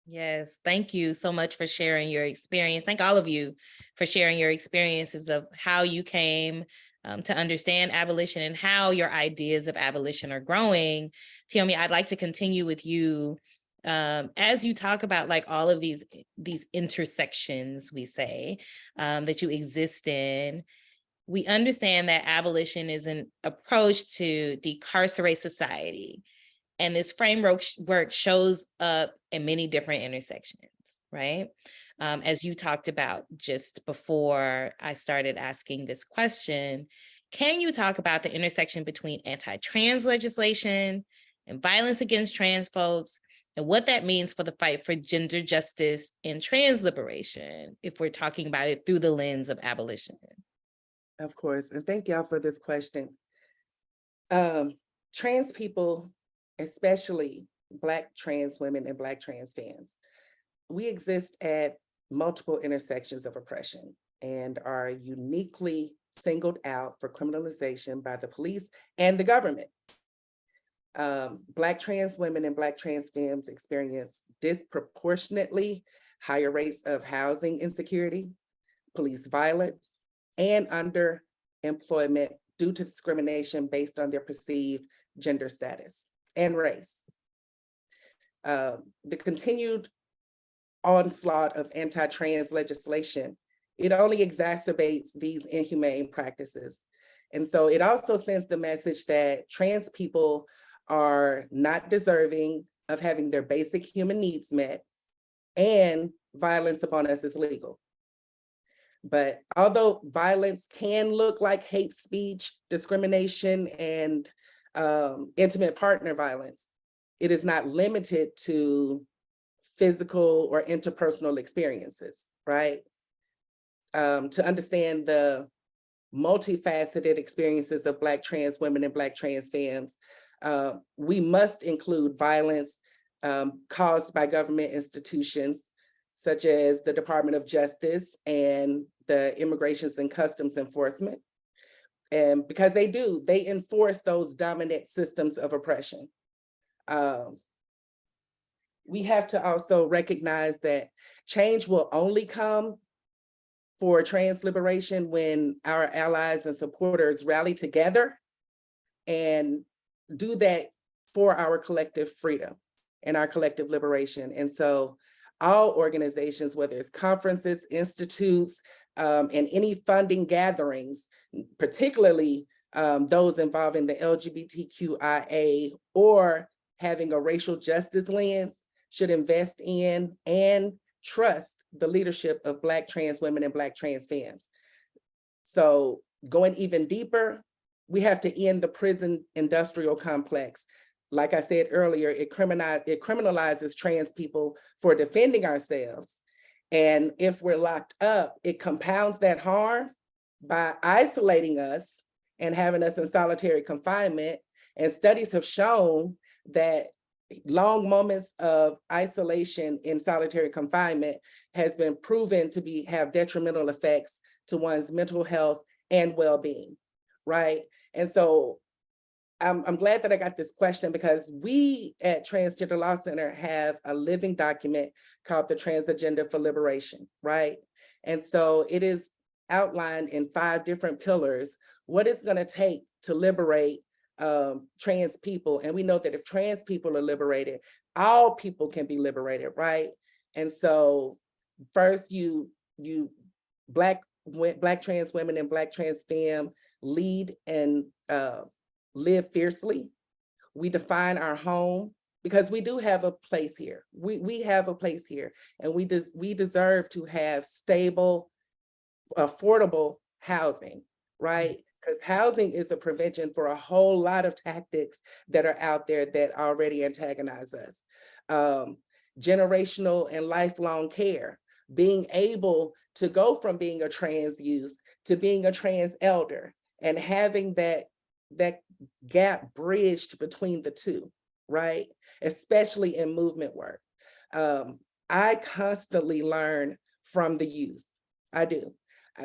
Yes, thank you so much for sharing your experience. Thank all of you for sharing your experiences of how you came to understand abolition and how your ideas of abolition are growing. Tiommi, I'd like to continue with you as you talk about like all of these intersections, we say, that you exist in. We understand that abolition is an approach to decarcerate society. And this framework shows up in many different intersections, right? As you talked about just before I started asking this question, can you talk about the intersection between anti-trans legislation and violence against trans folks and what that means for the fight for gender justice and trans liberation, if we're talking about it through the lens of abolition? Of course, and thank y'all for this question. Trans people, especially Black trans women and Black trans femmes, we exist at multiple intersections of oppression and are uniquely singled out for criminalization by the police and the government. Black trans women and Black trans femmes experience disproportionately higher rates of housing insecurity, police violence, and underemployment due to discrimination based on their perceived gender status and race. The continued onslaught of anti-trans legislation, it only exacerbates these inhumane practices. And so it also sends the message that trans people are not deserving of having their basic human needs met, and violence upon us is legal. But although violence can look like hate speech, discrimination, and intimate partner violence, it is not limited to physical or interpersonal experiences, right? To understand the multifaceted experiences of Black trans women and Black trans femmes, we must include violence caused by government institutions, such as the Department of Justice and the Immigrations and Customs Enforcement. And because they enforce those dominant systems of oppression. We have to also recognize that change will only come for trans liberation when our allies and supporters rally together and do that for our collective freedom and our collective liberation. And so all organizations, whether it's conferences, institutes, and any funding gatherings, particularly those involving the LGBTQIA or having a racial justice lens, should invest in and trust the leadership of Black trans women and Black trans femmes. So going even deeper, we have to end the prison industrial complex like I said earlier, it criminalizes trans people for defending ourselves. And if we're locked up, it compounds that harm by isolating us and having us in solitary confinement. And studies have shown that long moments of isolation in solitary confinement has been proven to have detrimental effects to one's mental health and well-being, right? And so I'm glad that I got this question, because we at Transgender Law Center have a living document called the Trans Agenda for Liberation, right? And so it is outlined in 5 different pillars, what it's gonna take to liberate trans people. And we know that if trans people are liberated, all people can be liberated, right? And so first you Black trans women and Black trans femme lead and live fiercely. We define our home, because we do have a place here. We have a place here, and we deserve to have stable, affordable housing, right? Because housing is a prevention for a whole lot of tactics that are out there that already antagonize us. Generational and lifelong care, being able to go from being a trans youth to being a trans elder, and having that gap bridged between the two, right? Especially in movement work. I constantly learn from the youth. I do.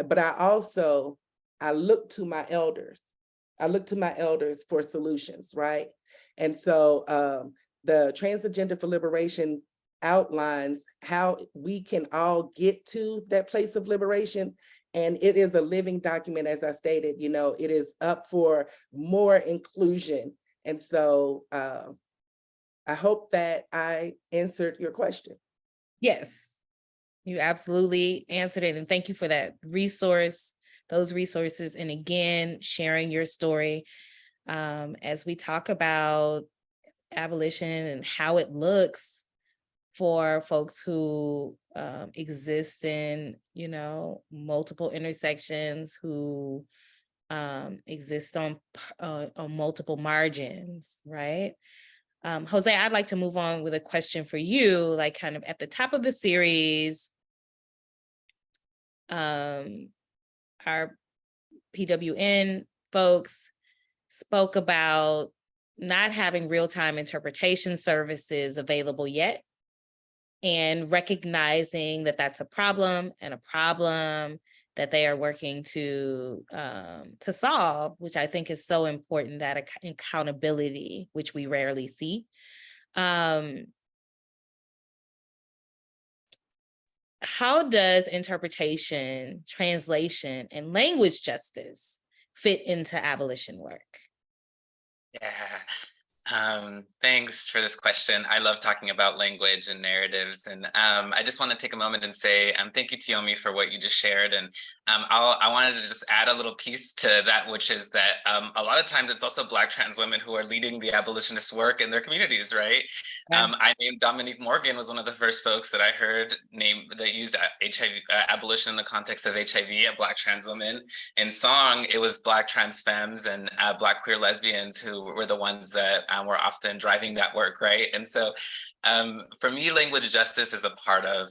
But I look to my elders. I look to my elders for solutions, right? And so the Trans Agenda for Liberation outlines how we can all get to that place of liberation. And it is a living document, as I stated, it is up for more inclusion. And so I hope that I answered your question. Yes, you absolutely answered it. And thank you for that those resources. And again, sharing your story as we talk about abolition and how it looks for folks who exist in, multiple intersections, who exist on multiple margins, right? Jose, I'd like to move on with a question for you, like kind of at the top of the series, our PWN folks spoke about not having real-time interpretation services available yet, and recognizing that that's a problem, and a problem that they are working to solve, which I think is so important, that accountability, which we rarely see. How does interpretation, translation, and language justice fit into abolition work? Yeah. Thanks for this question. I love talking about language and narratives. And I just want to take a moment and say thank you, Tiommi, for what you just shared. And I wanted to just add a little piece to that, which is that a lot of times it's also Black trans women who are leading the abolitionist work in their communities, right? Yeah. I named Dominique Morgan, was one of the first folks that I heard that used HIV abolition in the context of HIV, a Black trans woman. In song, it was Black trans femmes and Black queer lesbians who were the ones that were often driving that work, right? And so for me, language justice is a part of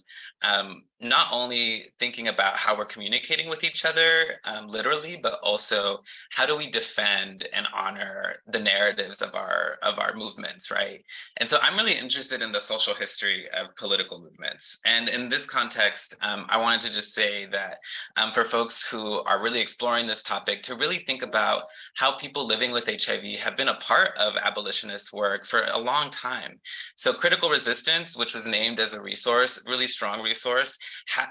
not only thinking about how we're communicating with each other literally, but also how do we defend and honor the narratives of our movements, right? And so I'm really interested in the social history of political movements. And in this context, I wanted to just say that for folks who are really exploring this topic, to really think about how people living with HIV have been a part of abolitionist work for a long time. So Critical Resistance, which was named as a resource, really strong resource,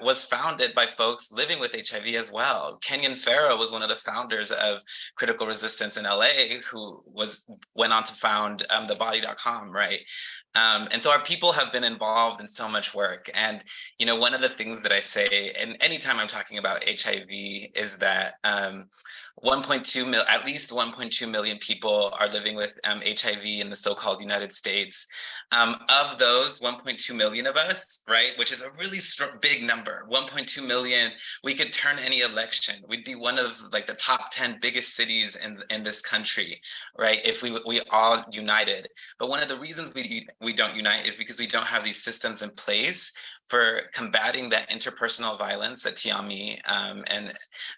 was founded by folks living with HIV as well. Kenyon Farrow was one of the founders of Critical Resistance in LA, who went on to found thebody.com, right? And so our people have been involved in so much work. And, you know, one of the things that I say, and anytime I'm talking about HIV, is that 1.2 million, at least 1.2 million people are living with HIV in the so-called United States. Of those 1.2 million of us, right, which is a really big number, 1.2 million, we could turn any election. We'd be one of like the top 10 biggest cities in this country, right, if we all united. But one of the reasons we don't unite is because we don't have these systems in place for combating that interpersonal violence that Tiommi and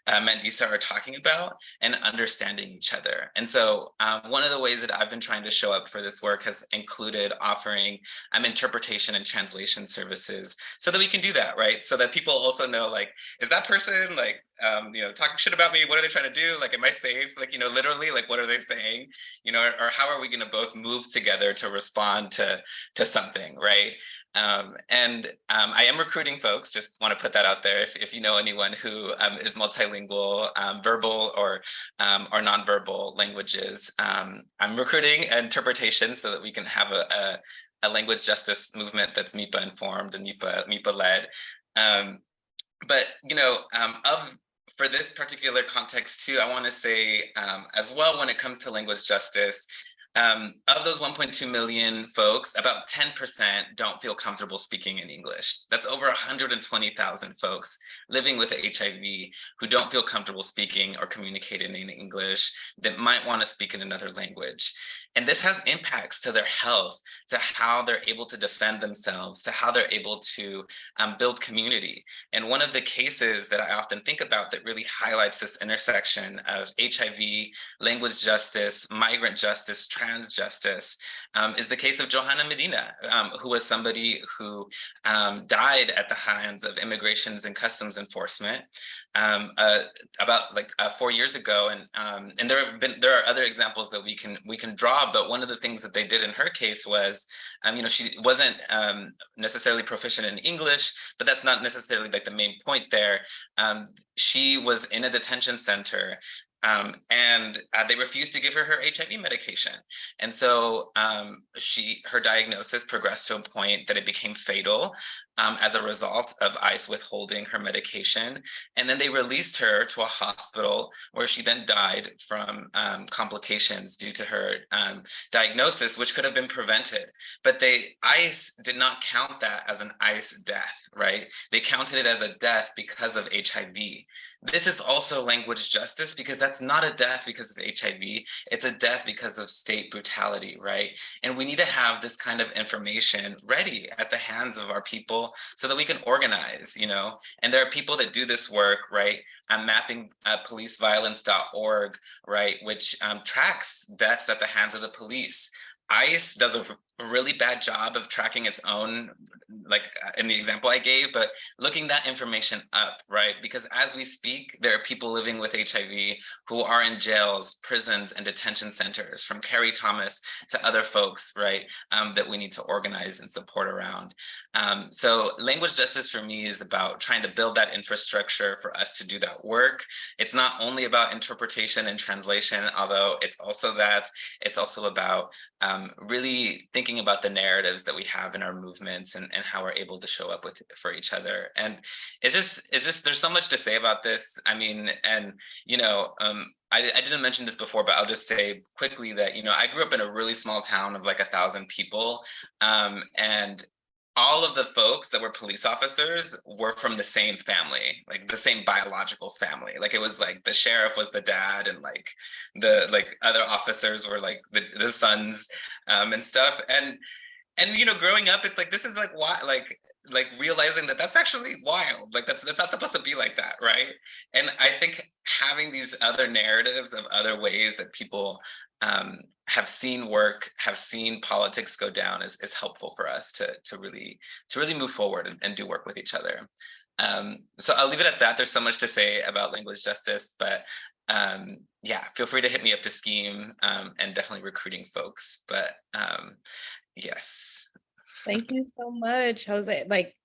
Mandisa are talking about, and understanding each other. And so one of the ways that I've been trying to show up for this work has included offering interpretation and translation services so that we can do that, right? So that people also know, like, is that person like, you know, talking shit about me? What are they trying to do? Like, am I safe? Like, you know, literally, like, what are they saying? You know, or how are we going to both move together to respond to something, right? I am recruiting folks, just want to put that out there. If you know anyone who is multilingual, verbal or nonverbal languages, I'm recruiting interpretation so that we can have a language justice movement that's MIPA informed and MIPA led. But, you know, for this particular context too, I want to say as well, when it comes to language justice, of those 1.2 million folks, about 10% don't feel comfortable speaking in English. That's over 120,000 folks living with HIV who don't feel comfortable speaking or communicating in English, that might want to speak in another language. And this has impacts to their health, to how they're able to defend themselves, to how they're able to build community. And one of the cases that I often think about that really highlights this intersection of HIV, language justice, migrant justice, trans justice, is the case of Johanna Medina, who was somebody who died at the hands of Immigrations and Customs Enforcement about 4 years ago. And there are other examples that we can draw, but one of the things that they did in her case was, you know, she wasn't necessarily proficient in English, but that's not necessarily like the main point there. She was in a detention center, and they refused to give her HIV medication. And so her diagnosis progressed to a point that it became fatal as a result of ICE withholding her medication. And then they released her to a hospital where she then died from complications due to her diagnosis, which could have been prevented. But ICE did not count that as an ICE death, right? They counted it as a death because of HIV. This is also language justice, because that's not a death because of HIV, it's a death because of state brutality, right? And we need to have this kind of information ready at the hands of our people so that we can organize, you know? And there are people that do this work, right? I'm mapping policeviolence.org, right? Which tracks deaths at the hands of the police. ICE does a really bad job of tracking its own, like in the example I gave, but looking that information up, right? Because as we speak, there are people living with HIV who are in jails, prisons, and detention centers, from Sallie Thomas to other folks, right? That we need to organize and support around. So language justice for me is about trying to build that infrastructure for us to do that work. It's not only about interpretation and translation, although it's also that. It's also about really thinking about the narratives that we have in our movements and how we're able to show up for each other. And it's just there's so much to say about this. I mean, and you know, I didn't mention this before, but I'll just say quickly that, you know, I grew up in a really small town of like 1,000 people, and all of the folks that were police officers were from the same family, like the same biological family. Like it was like the sheriff was the dad, and like the other officers were like the sons, and stuff. And you know, growing up, it's like, this is like why, like realizing that that's actually wild. Like that's not supposed to be like that, right? And I think having these other narratives of other ways that people have seen work, have seen politics go down is helpful for us to really move forward and do work with each other. So I'll leave it at that. There's so much to say about language justice, but yeah, feel free to hit me up to scheme, and definitely recruiting folks. But yes. Thank you so much, Jose. Like,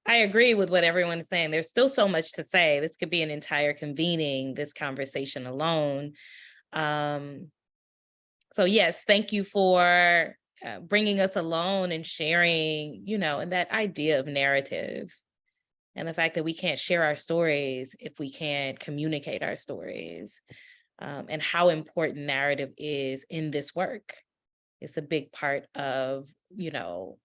I agree with what everyone is saying. There's still so much to say. This could be an entire convening, this conversation alone. So yes, thank you for bringing us along and sharing, and that idea of narrative and the fact that we can't share our stories if we can't communicate our stories, and how important narrative is in this work. It's a big part of,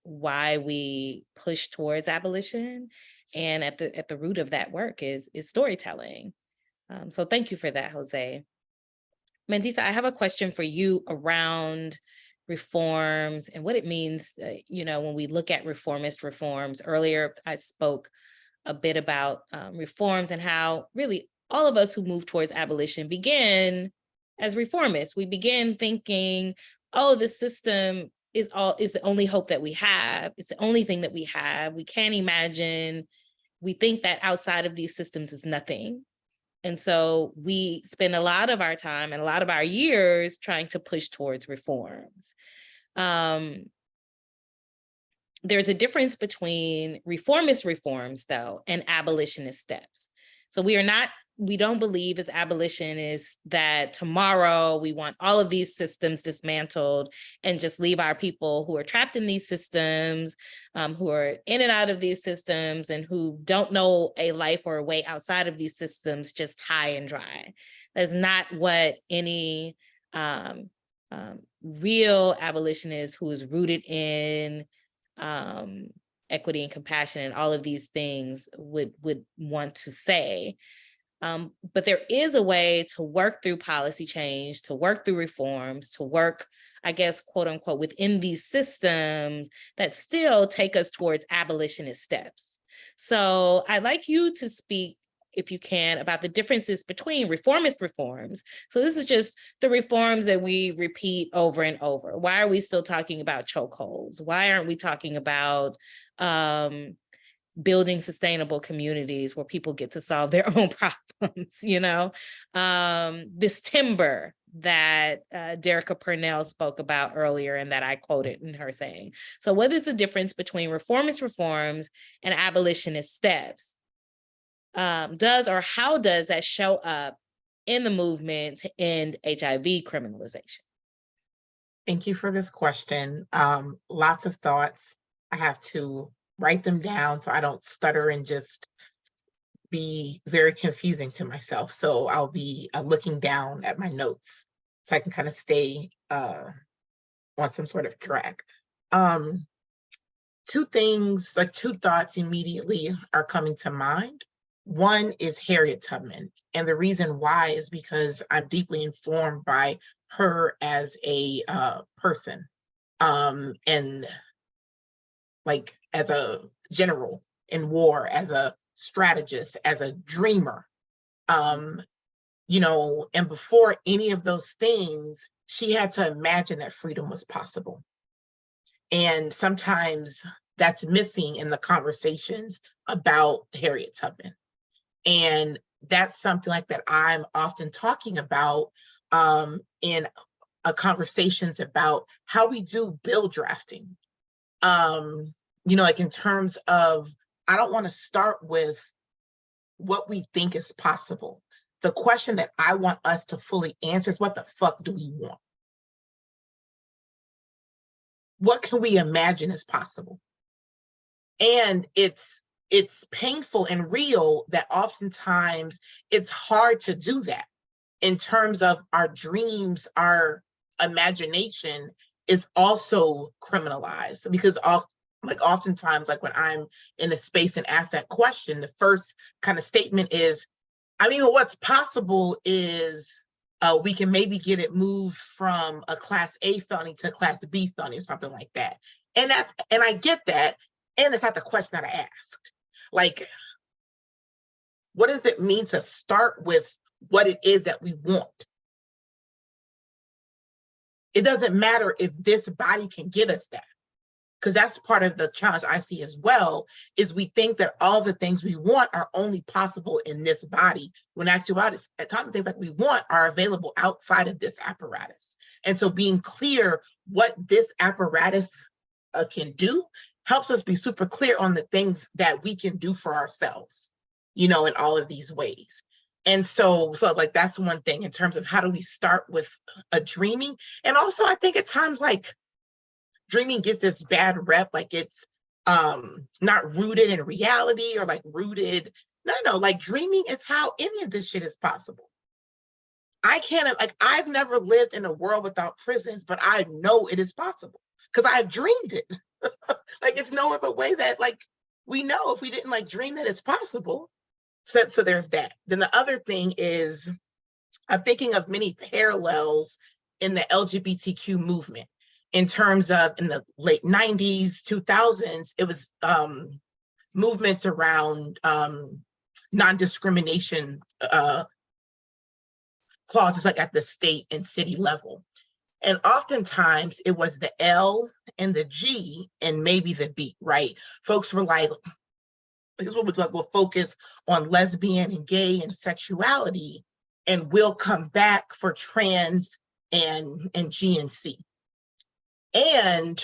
why we push towards abolition. And at the root of that work is storytelling. So thank you for that, Jose. Mandisa, I have a question for you around reforms and what it means, when we look at reformist reforms. Earlier, I spoke a bit about reforms and how really all of us who move towards abolition begin as reformists. We begin thinking, oh, the system is the only hope that we have. It's the only thing that we have. We can't imagine. We think that outside of these systems is nothing. And so we spend a lot of our time and a lot of our years trying to push towards reforms. There's a difference between reformist reforms, though, and abolitionist steps. So we don't believe as abolitionists that tomorrow we want all of these systems dismantled and just leave our people who are trapped in these systems, who are in and out of these systems, and who don't know a life or a way outside of these systems just high and dry. That's not what any real abolitionist who is rooted in equity and compassion and all of these things would want to say. But there is a way to work through policy change, to work through reforms, to work, I guess, quote unquote, within these systems that still take us towards abolitionist steps. So I'd like you to speak, if you can, about the differences between reformist reforms. So this is just the reforms that we repeat over and over. Why are we still talking about chokeholds? Why aren't we talking about building sustainable communities where people get to solve their own problems, this timber that Derica Purnell spoke about earlier and that I quoted in her saying. So what is the difference between reformist reforms and abolitionist steps? How does that show up in the movement to end HIV criminalization? Thank you for this question. Lots of thoughts. I have to write them down so I don't stutter and just be very confusing to myself. So I'll be looking down at my notes so I can kind of stay on some sort of track. Two thoughts immediately are coming to mind. One is Harriet Tubman. And the reason why is because I'm deeply informed by her as a person, and like as a general in war, as a strategist, as a dreamer, and before any of those things, she had to imagine that freedom was possible. And sometimes that's missing in the conversations about Harriet Tubman. And that's something like that I'm often talking about in conversations about how we do bill drafting. Like in terms of, I don't want to start with what we think is possible. The question that I want us to fully answer is, what the fuck do we want? What can we imagine is possible? And it's painful and real that oftentimes it's hard to do that in terms of our dreams. Our imagination is also criminalized because oftentimes, like when I'm in a space and ask that question, the first kind of statement is, what's possible is we can maybe get it moved from a class A felony to a class B felony or something like that. And I get that. And it's not the question that I asked. Like, what does it mean to start with what it is that we want? It doesn't matter if this body can get us that. Because that's part of the challenge I see as well, is we think that all the things we want are only possible in this body, when actuality, at times things that we want are available outside of this apparatus. And so being clear what this apparatus can do helps us be super clear on the things that we can do for ourselves, in all of these ways. And so like that's one thing in terms of how do we start with a dreaming. And also I think at times, like, dreaming gets this bad rep, like it's not rooted in reality or like rooted. No, like dreaming is how any of this shit is possible. I can't, like, I've never lived in a world without prisons, but I know it is possible because I've dreamed it. Like, it's no other way that, like, we know if we didn't like dream that it's possible. So there's that. Then the other thing is, I'm thinking of many parallels in the LGBTQ movement in terms of in the late 90s, 2000s, it was movements around non-discrimination clauses like at the state and city level. And oftentimes it was the L and the G and maybe the B, right? Folks were like, this is what we're like, we'll focus on lesbian and gay and sexuality, and we'll come back for trans and G and C. And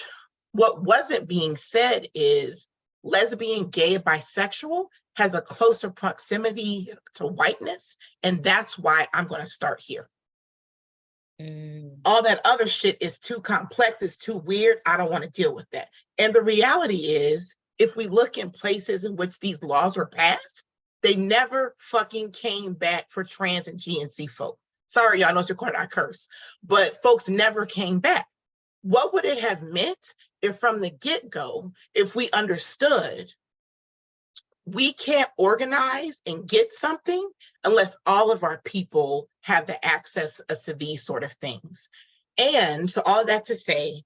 what wasn't being said is lesbian, gay, bisexual has a closer proximity to whiteness, and that's why I'm going to start here. All that other shit is too complex, it's too weird, I don't want to deal with that. And the reality is, if we look in places in which these laws were passed, they never fucking came back for trans and G and C folk. Sorry, y'all know it's recorded, I curse, but folks never came back. What would it have meant if from the get-go, if we understood we can't organize and get something unless all of our people have the access to these sort of things? And so all that to say,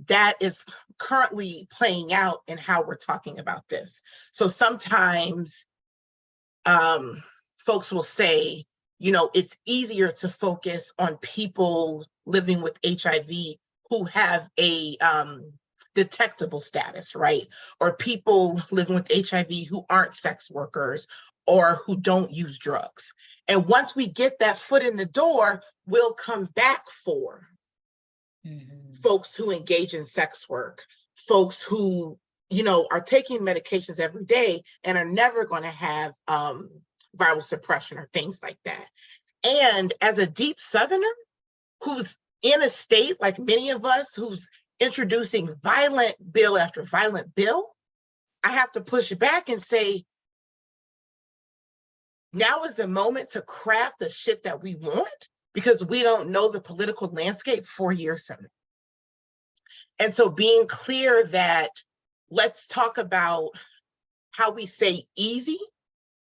that is currently playing out in how we're talking about this. So sometimes folks will say, you know, it's easier to focus on people living with HIV who have a detectable status, right? Or people living with HIV who aren't sex workers or who don't use drugs. And once we get that foot in the door, we'll come back for folks who engage in sex work, folks who, you know, are taking medications every day and are never going to have viral suppression or things like that. And as a deep Southerner who's in a state like many of us, who's introducing violent bill after violent bill, I have to push back and say, now is the moment to craft the shit that we want, because we don't know the political landscape 4 years from now. And so being clear that let's talk about how we say easy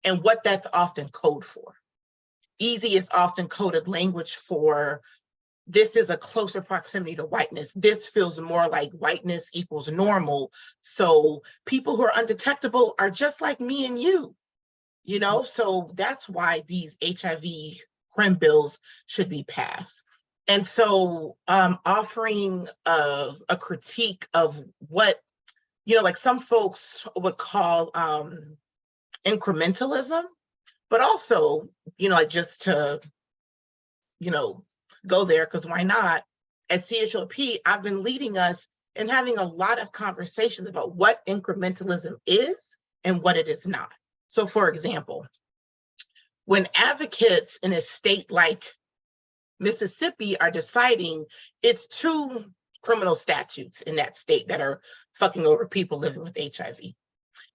and what that's often code for. Easy is often coded language for this is a closer proximity to whiteness. This feels more like whiteness equals normal. So people who are undetectable are just like me and you know? So that's why these HIV crim bills should be passed. And so offering a critique of what, you know, like some folks would call incrementalism, but also, you know, like just to, you know, go there, because why not? At CHLP, I've been leading us and having a lot of conversations about what incrementalism is and what it is not. So for example, when advocates in a state like Mississippi are deciding it's 2 criminal statutes in that state that are fucking over people living with HIV.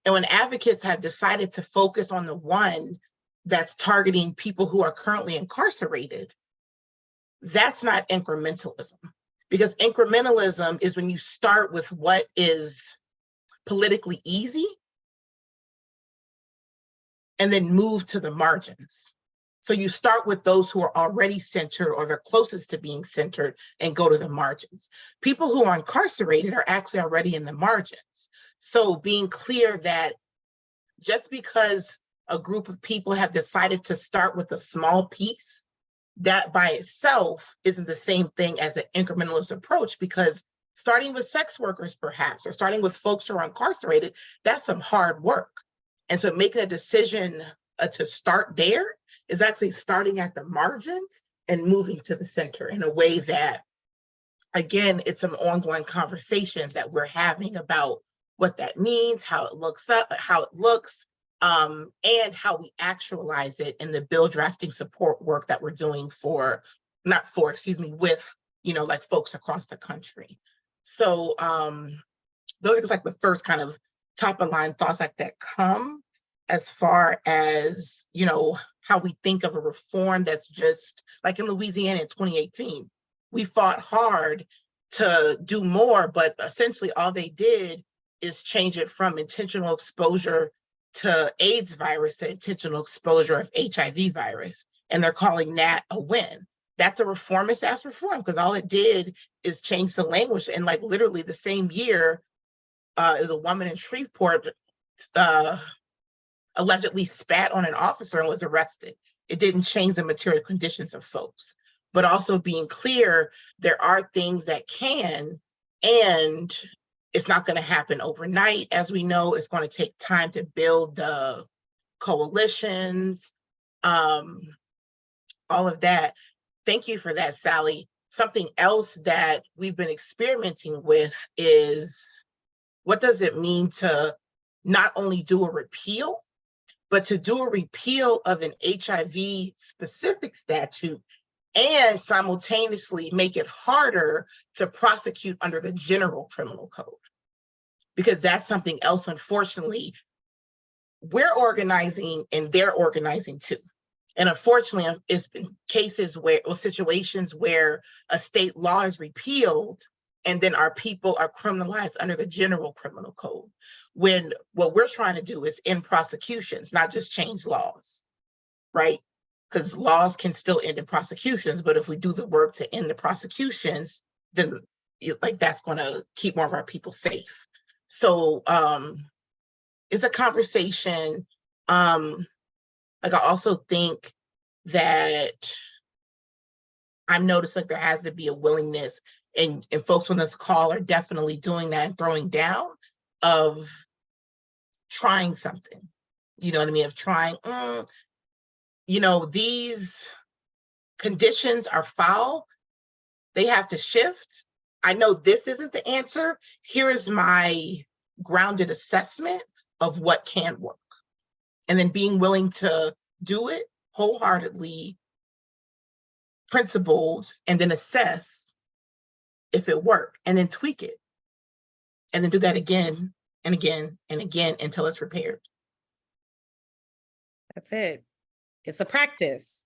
And when advocates have decided to focus on the one that's targeting people who are currently incarcerated, that's not incrementalism, because incrementalism is when you start with what is politically easy and then move to the margins. So you start with those who are already centered or they're closest to being centered and go to the margins. People who are incarcerated are actually already in the margins. So being clear that just because a group of people have decided to start with a small piece, that by itself isn't the same thing as an incrementalist approach, because starting with sex workers perhaps, or starting with folks who are incarcerated, that's some hard work. And so making a decision to start there is actually starting at the margins and moving to the center in a way that, again, it's an ongoing conversation that we're having about what that means, how it looks, and how we actualize it in the bill drafting support work that we're doing with, you know, like folks across the country. So those are like the first kind of top of line thoughts like that come as far as, you know, how we think of a reform that's just like in Louisiana in 2018. We fought hard to do more, but essentially all they did is change it from intentional exposure to AIDS virus to intentional exposure of HIV virus. And they're calling that a win. That's a reformist ass reform, because all it did is change the language. And like literally the same year, is a woman in Shreveport allegedly spat on an officer and was arrested. It didn't change the material conditions of folks, but also being clear, there are things that can, and it's not going to happen overnight. As we know, it's going to take time to build the coalitions, all of that. Thank you for that, Sallie. Something else that we've been experimenting with is, what does it mean to not only do a repeal, but to do a repeal of an HIV specific statute and simultaneously make it harder to prosecute under the general criminal code? Because that's something else, unfortunately, we're organizing and they're organizing too. And unfortunately, it's been cases where, or situations where a state law is repealed and then our people are criminalized under the general criminal code, when what we're trying to do is end prosecutions, not just change laws, right? Because laws can still end in prosecutions, but if we do the work to end the prosecutions, then like that's going to keep more of our people safe. So it's a conversation. Like I also think that I've noticed like there has to be a willingness, and folks on this call are definitely doing that and throwing down, of trying something, you know what I mean? Of trying, you know, these conditions are foul. They have to shift. I know this isn't the answer. Here is my grounded assessment of what can work. And then being willing to do it wholeheartedly, principled, and then assess if it worked, and then tweak it. And then do that again and again and again until it's repaired. That's it. It's a practice.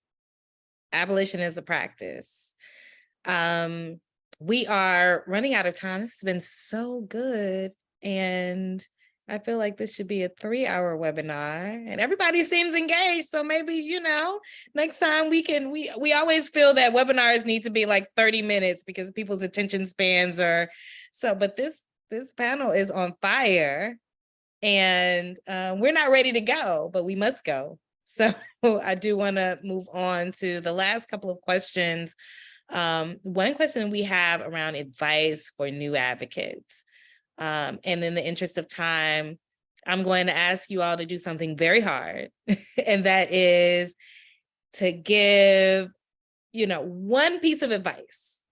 Abolition is a practice. We are running out of time. This has been so good. And I feel like this should be a 3-hour webinar, and everybody seems engaged. So maybe, you know, next time we always feel that webinars need to be like 30 minutes because people's attention spans are so, but this panel is on fire, and we're not ready to go, but we must go. So I do want to move on to the last couple of questions. One question we have around advice for new advocates. And in the interest of time, I'm going to ask you all to do something very hard, and that is to give, you know, one piece of advice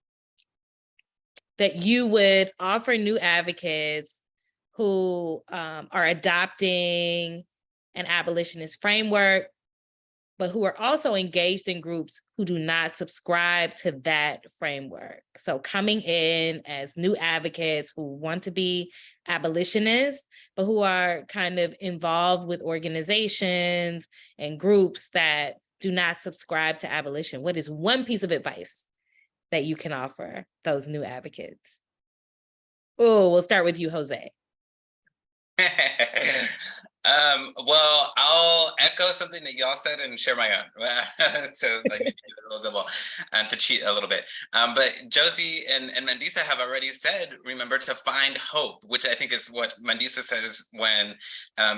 that you would offer new advocates who are adopting an abolitionist framework, but who are also engaged in groups who do not subscribe to that framework. So coming in as new advocates who want to be abolitionists, but who are kind of involved with organizations and groups that do not subscribe to abolition. What is one piece of advice that you can offer those new advocates? Oh, we'll start with you, Jose. Well, I'll echo something that y'all said and share my own. So like a little double, to cheat a little bit. But Josie and Mandisa have already said, remember to find hope, which I think is what Mandisa says when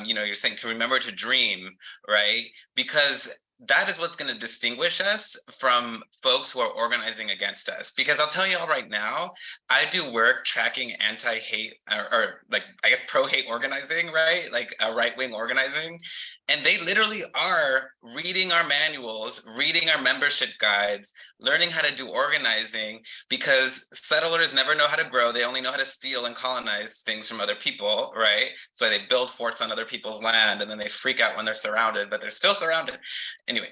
you know, you're saying to remember to dream, right? Because that is what's going to distinguish us from folks who are organizing against us. Because I'll tell you all right now, I do work tracking anti-hate or like, I guess, pro-hate organizing, right? Like right-wing organizing. And they literally are reading our manuals, reading our membership guides, learning how to do organizing, because settlers never know how to grow. They only know how to steal and colonize things from other people, right? So they build forts on other people's land, and then they freak out when they're surrounded, but they're still surrounded. Anyway,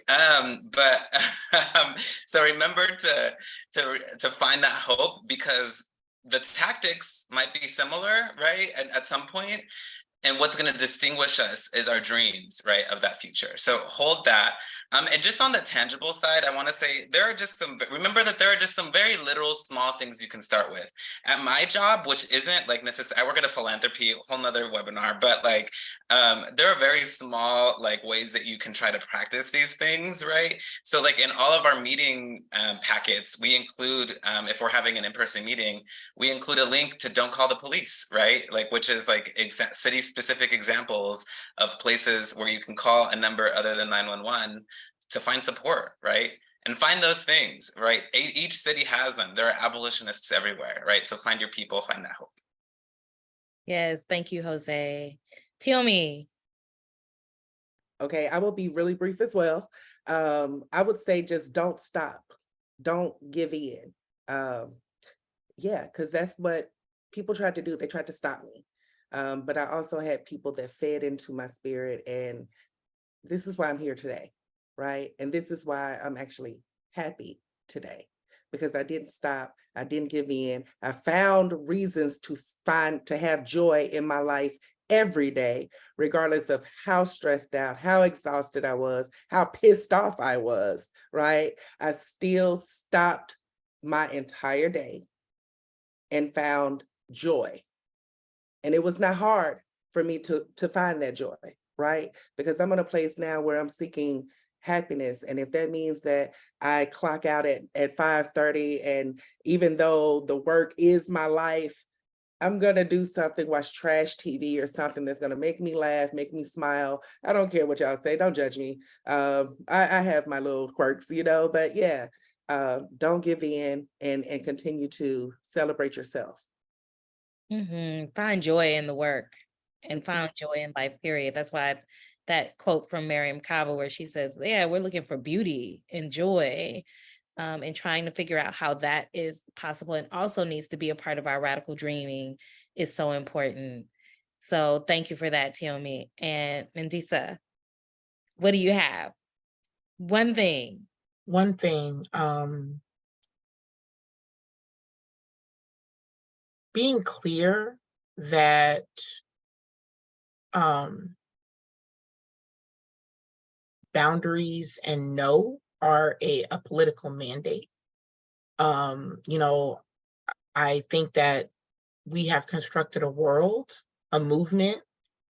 so remember to find that hope, because the tactics might be similar, right? At some point. And what's going to distinguish us is our dreams, right, of that future. So hold that. And just on the tangible side, I want to say remember that there are just some very literal small things you can start with. At my job, which isn't like necessarily, I work at a philanthropy, whole nother webinar, but like there are very small like ways that you can try to practice these things, right? So like in all of our meeting packets, we include, if we're having an in-person meeting, we include a link to Don't Call the Police, right? Like, which is like city-specific examples of places where you can call a number other than 911 to find support, right? And find those things, right? Each city has them. There are abolitionists everywhere, right? So find your people, find that hope. Yes, thank you, Jose. Tiommi. Okay, I will be really brief as well. I would say just don't stop. Don't give in. Yeah, because that's what people tried to do. They tried to stop me. But I also had people that fed into my spirit, and this is why I'm here today, right? And this is why I'm actually happy today, because I didn't stop, I didn't give in. I found reasons to have joy in my life every day, regardless of how stressed out, how exhausted I was, how pissed off I was, right? I still stopped my entire day and found joy. And it was not hard for me to find that joy, right? Because I'm in a place now where I'm seeking happiness. And if that means that I clock out at 5:30, and even though the work is my life, I'm gonna do something, watch trash TV or something that's gonna make me laugh, make me smile. I don't care what y'all say, don't judge me. I have my little quirks, but yeah, don't give in and continue to celebrate yourself. Find joy in the work and find joy in life, period. That's why that quote from Miriam Kaba, where she says, yeah, we're looking for beauty and joy, and trying to figure out how that is possible and also needs to be a part of our radical dreaming is so important. So thank you for that, Tiommi. And Mandisa, what do you have? One thing. Being clear that boundaries and no are a political mandate. I think that we have constructed a world, a movement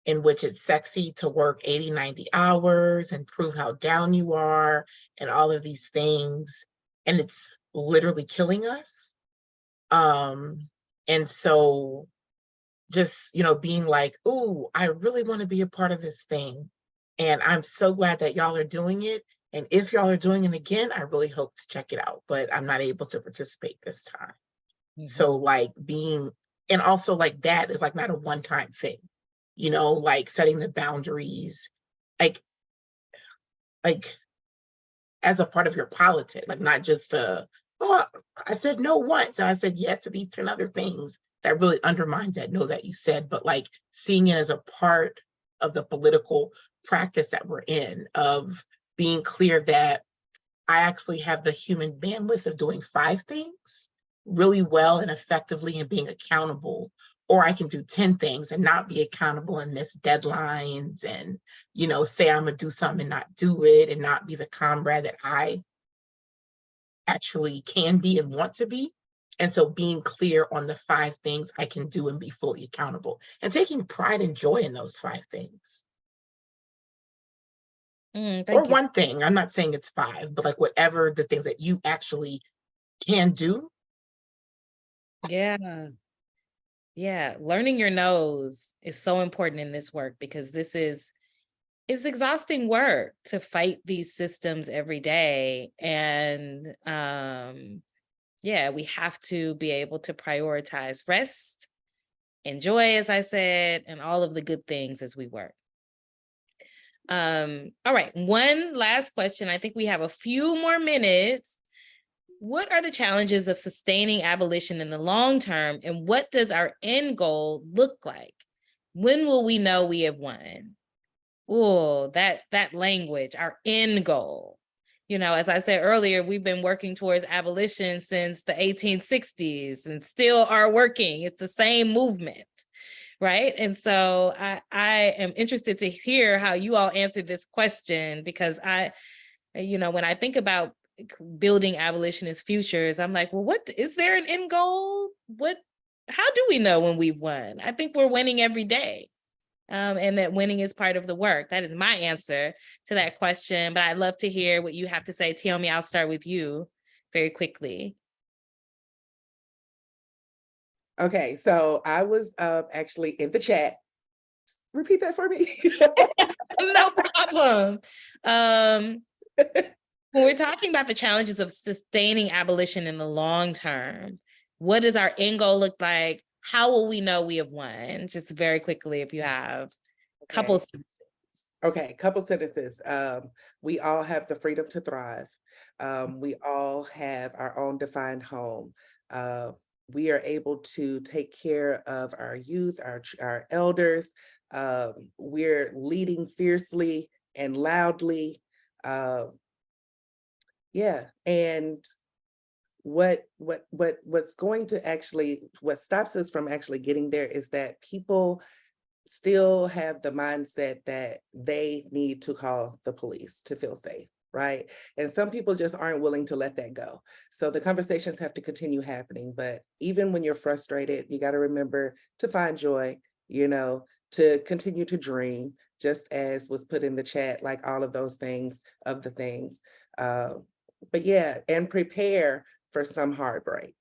in which it's sexy to work 80, 90 hours and prove how down you are and all of these things. And it's literally killing us. And so just, being like, ooh, I really want to be a part of this thing. And I'm so glad that y'all are doing it. And if y'all are doing it again, I really hope to check it out, but I'm not able to participate this time. So like and also like that is like not a one-time thing, like setting the boundaries, like as a part of your politics, like not just I said no once and I said yes to these 10 other things that really undermines that no that you said, but like seeing it as a part of the political practice that we're in, of being clear that I actually have the human bandwidth of doing 5 things really well and effectively and being accountable, or I can do 10 things and not be accountable and miss deadlines and, say I'm gonna do something and not do it and not be the comrade that I actually can be and want to be. And so being clear on the 5 things I can do and be fully accountable and taking pride and joy in those 5 things. Or one thing, I'm not saying it's 5, but like whatever the things that you actually can do. Yeah. Learning your no's is so important in this work, because it's exhausting work to fight these systems every day. And we have to be able to prioritize rest and joy, as I said, and all of the good things as we work. All right, one last question. I think we have a few more minutes. What are the challenges of sustaining abolition in the long term, and what does our end goal look like? When will we know we have won? Oh, that language, our end goal. You know, as I said earlier, we've been working towards abolition since the 1860s and still are working. It's the same movement, right? And so I am interested to hear how you all answered this question, because when I think about building abolitionist futures, I'm like, well, is there an end goal? How do we know when we've won? I think we're winning every day. And that winning is part of the work. That is my answer to that question, but I'd love to hear what you have to say. Tiommi, I'll start with you very quickly. Okay, so I was actually in the chat. Repeat that for me. No problem. When we're talking about the challenges of sustaining abolition in the long term, what does our end goal look like? How will we know we have won? Just very quickly, if you have a couple sentences. Okay, couple sentences. We all have the freedom to thrive. We all have our own defined home. We are able to take care of our youth, our elders. We're leading fiercely and loudly. And what stops us from actually getting there is that people still have the mindset that they need to call the police to feel safe, right? And some people just aren't willing to let that go. So the conversations have to continue happening. But even when you're frustrated, you got to remember to find joy, to continue to dream, just as was put in the chat, like all of those things of the things. And prepare for some heartbreak,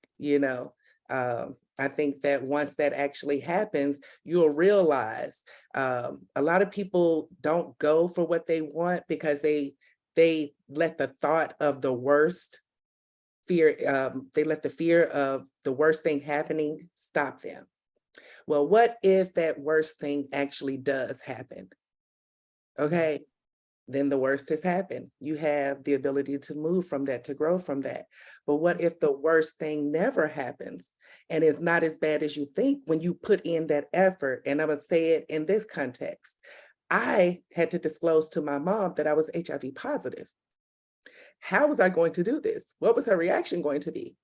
I think that once that actually happens, you'll realize a lot of people don't go for what they want because they let the thought of the worst they let the fear of the worst thing happening stop them. Well, what if that worst thing actually does happen? Okay, then the worst has happened. You have the ability to move from that, to grow from that. But what if the worst thing never happens and it's not as bad as you think when you put in that effort? And I'm gonna say it in this context. I had to disclose to my mom that I was HIV positive. How was I going to do this? What was her reaction going to be?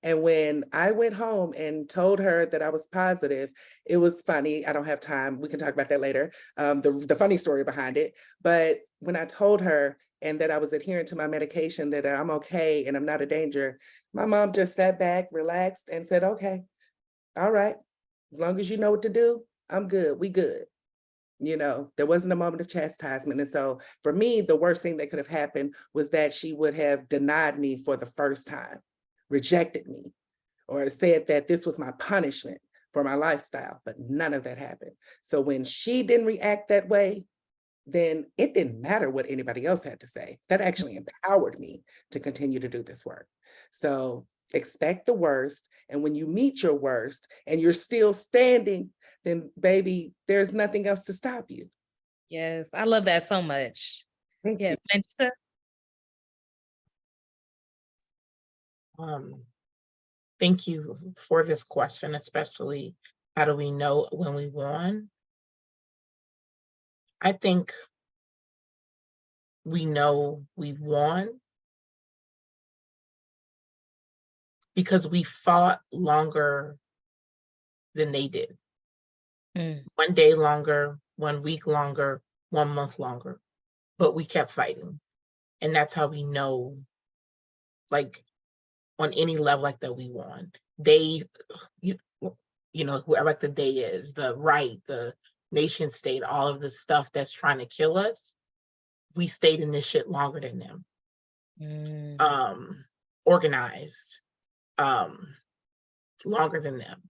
And when I went home and told her that I was positive, it was funny. I don't have time. We can talk about that later. The funny story behind it. But when I told her and that I was adhering to my medication, that I'm okay and I'm not a danger, my mom just sat back, relaxed, and said, okay, all right. As long as you know what to do, I'm good. We good. There wasn't a moment of chastisement. And so for me, the worst thing that could have happened was that she would have denied me for the first time, rejected me, or said that this was my punishment for my lifestyle, but none of that happened. So when she didn't react that way, then it didn't matter what anybody else had to say. That actually empowered me to continue to do this work. So expect the worst. And when you meet your worst and you're still standing, then baby, there's nothing else to stop you. Yes, I love that so much. Yes, Mandisa? Thank you for this question, especially how do we know when we won? I think we know we've won because we fought longer than they did. 1 day longer, 1 week longer, 1 month longer, but we kept fighting. And that's how we know, like, on any level like that, we won. They, whoever like the they is, the right, the nation state, all of the stuff that's trying to kill us, we stayed in this shit longer than them. Organized, longer than them.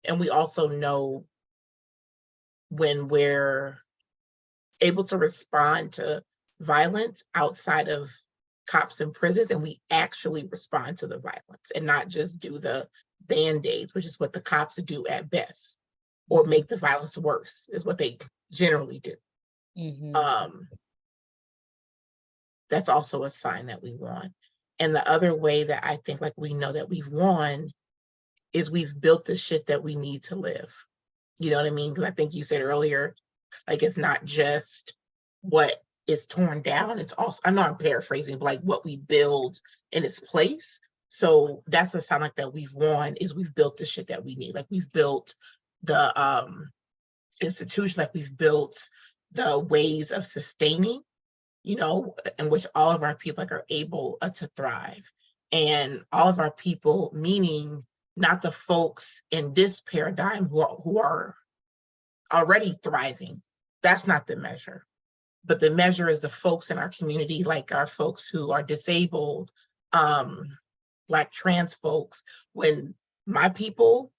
And we also know when we're able to respond to violence outside of cops and prisons, and we actually respond to the violence and not just do the band-aids, which is what the cops do at best, or make the violence worse, is what they generally do. That's also a sign that we won. And the other way that I think like we know that we've won is we've built the shit that we need to live. You know what I mean? Because I think you said earlier, like, it's not just what is torn down, it's also, I know I'm paraphrasing, but like what we build in its place. So that's the sound like that we've won, is we've built the shit that we need. Like we've built the institution, like we've built the ways of sustaining, you know, in which all of our people like are able to thrive. And all of our people, meaning not the folks in this paradigm who are already thriving. That's not the measure. But the measure is the folks in our community, like our folks who are disabled, Black trans folks. When my people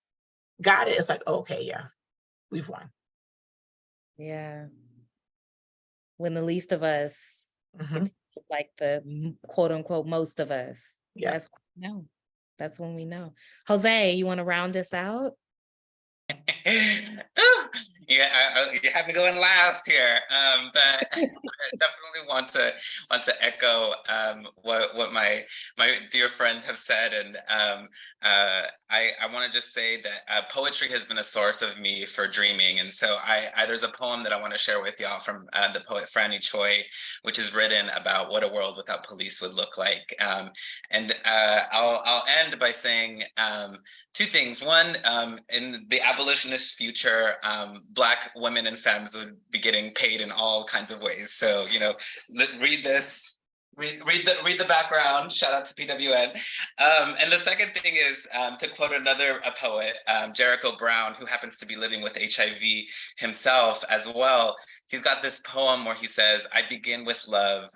got it, it's like, okay, yeah, we've won. Yeah. When the least of us, Mhm. like the quote unquote most of us. Yeah. That's when we know. That's when we know. Jose, you want to round us out? Yeah, you have me going last here, but I definitely want to echo what my dear friends have said, and I want to just say that poetry has been a source of me for dreaming, and so there's a poem that I want to share with y'all from the poet Franny Choi, which is written about what a world without police would look like, and I'll end by saying two things. One, in the abolitionist future, Black women and femmes would be getting paid in all kinds of ways. So, you know, read this. Read the background. Shout out to PWN. And the second thing is to quote another poet, Jericho Brown, who happens to be living with HIV himself as well. He's got this poem where he says, "I begin with love,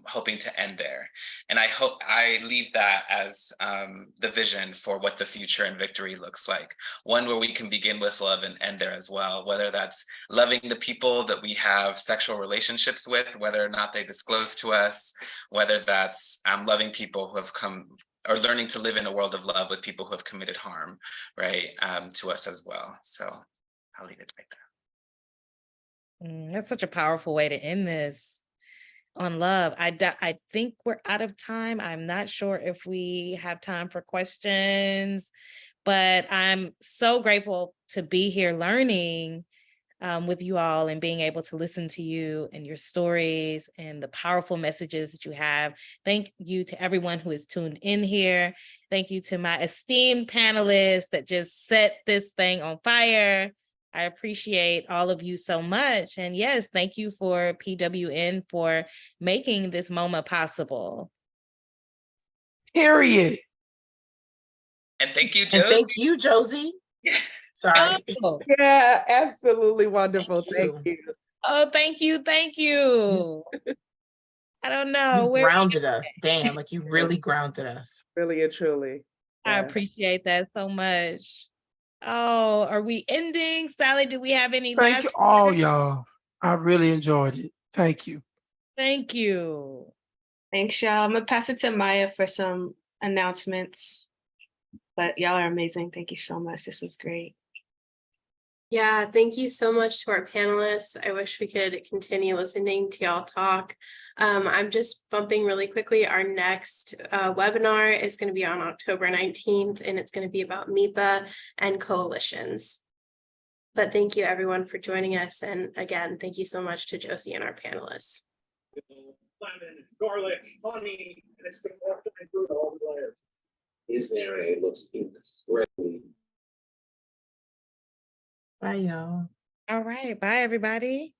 hoping to end there." And I hope I leave that as the vision for what the future and victory looks like. One where we can begin with love and end there as well, whether that's loving the people that we have sexual relationships with, whether or not they disclose to us, whether that's loving people who have come or learning to live in a world of love with people who have committed harm, right, to us as well. So I'll leave it right there. That's such a powerful way to end this on love. I think we're out of time. I'm not sure if we have time for questions, but I'm so grateful to be here learning with you all and being able to listen to you and your stories and the powerful messages that you have. Thank you to everyone who is tuned in here. Thank you to my esteemed panelists that just set this thing on fire. I appreciate all of you so much. And yes, thank you for PWN for making this moment possible. Period. And thank you, And Josie. thank you, Josie. Sorry. Oh, Yeah, absolutely wonderful. Thank you. oh, thank you. Thank you. I don't know. You grounded us. Damn, like you really grounded us. Really and truly. I Yeah. appreciate that so much. Oh, are we ending? Sallie, do we have any Thank last you all, words? y'all. I really enjoyed it. Thank you. Thank you. Thanks, y'all. I'm gonna pass it to Maya for some announcements. But y'all are amazing. Thank you so much. This was great. Yeah, thank you so much to our panelists. I wish we could continue listening to y'all talk. I'm just bumping really quickly. Our next webinar is going to be on October 19th, and it's going to be about MIPA and coalitions. But thank you everyone for joining us. And again, thank you so much to Josie and our panelists. Lemon, garlic, honey, and it's the through all the layers. His narrative looks incredibly. Bye, y'all. All right. Bye, everybody.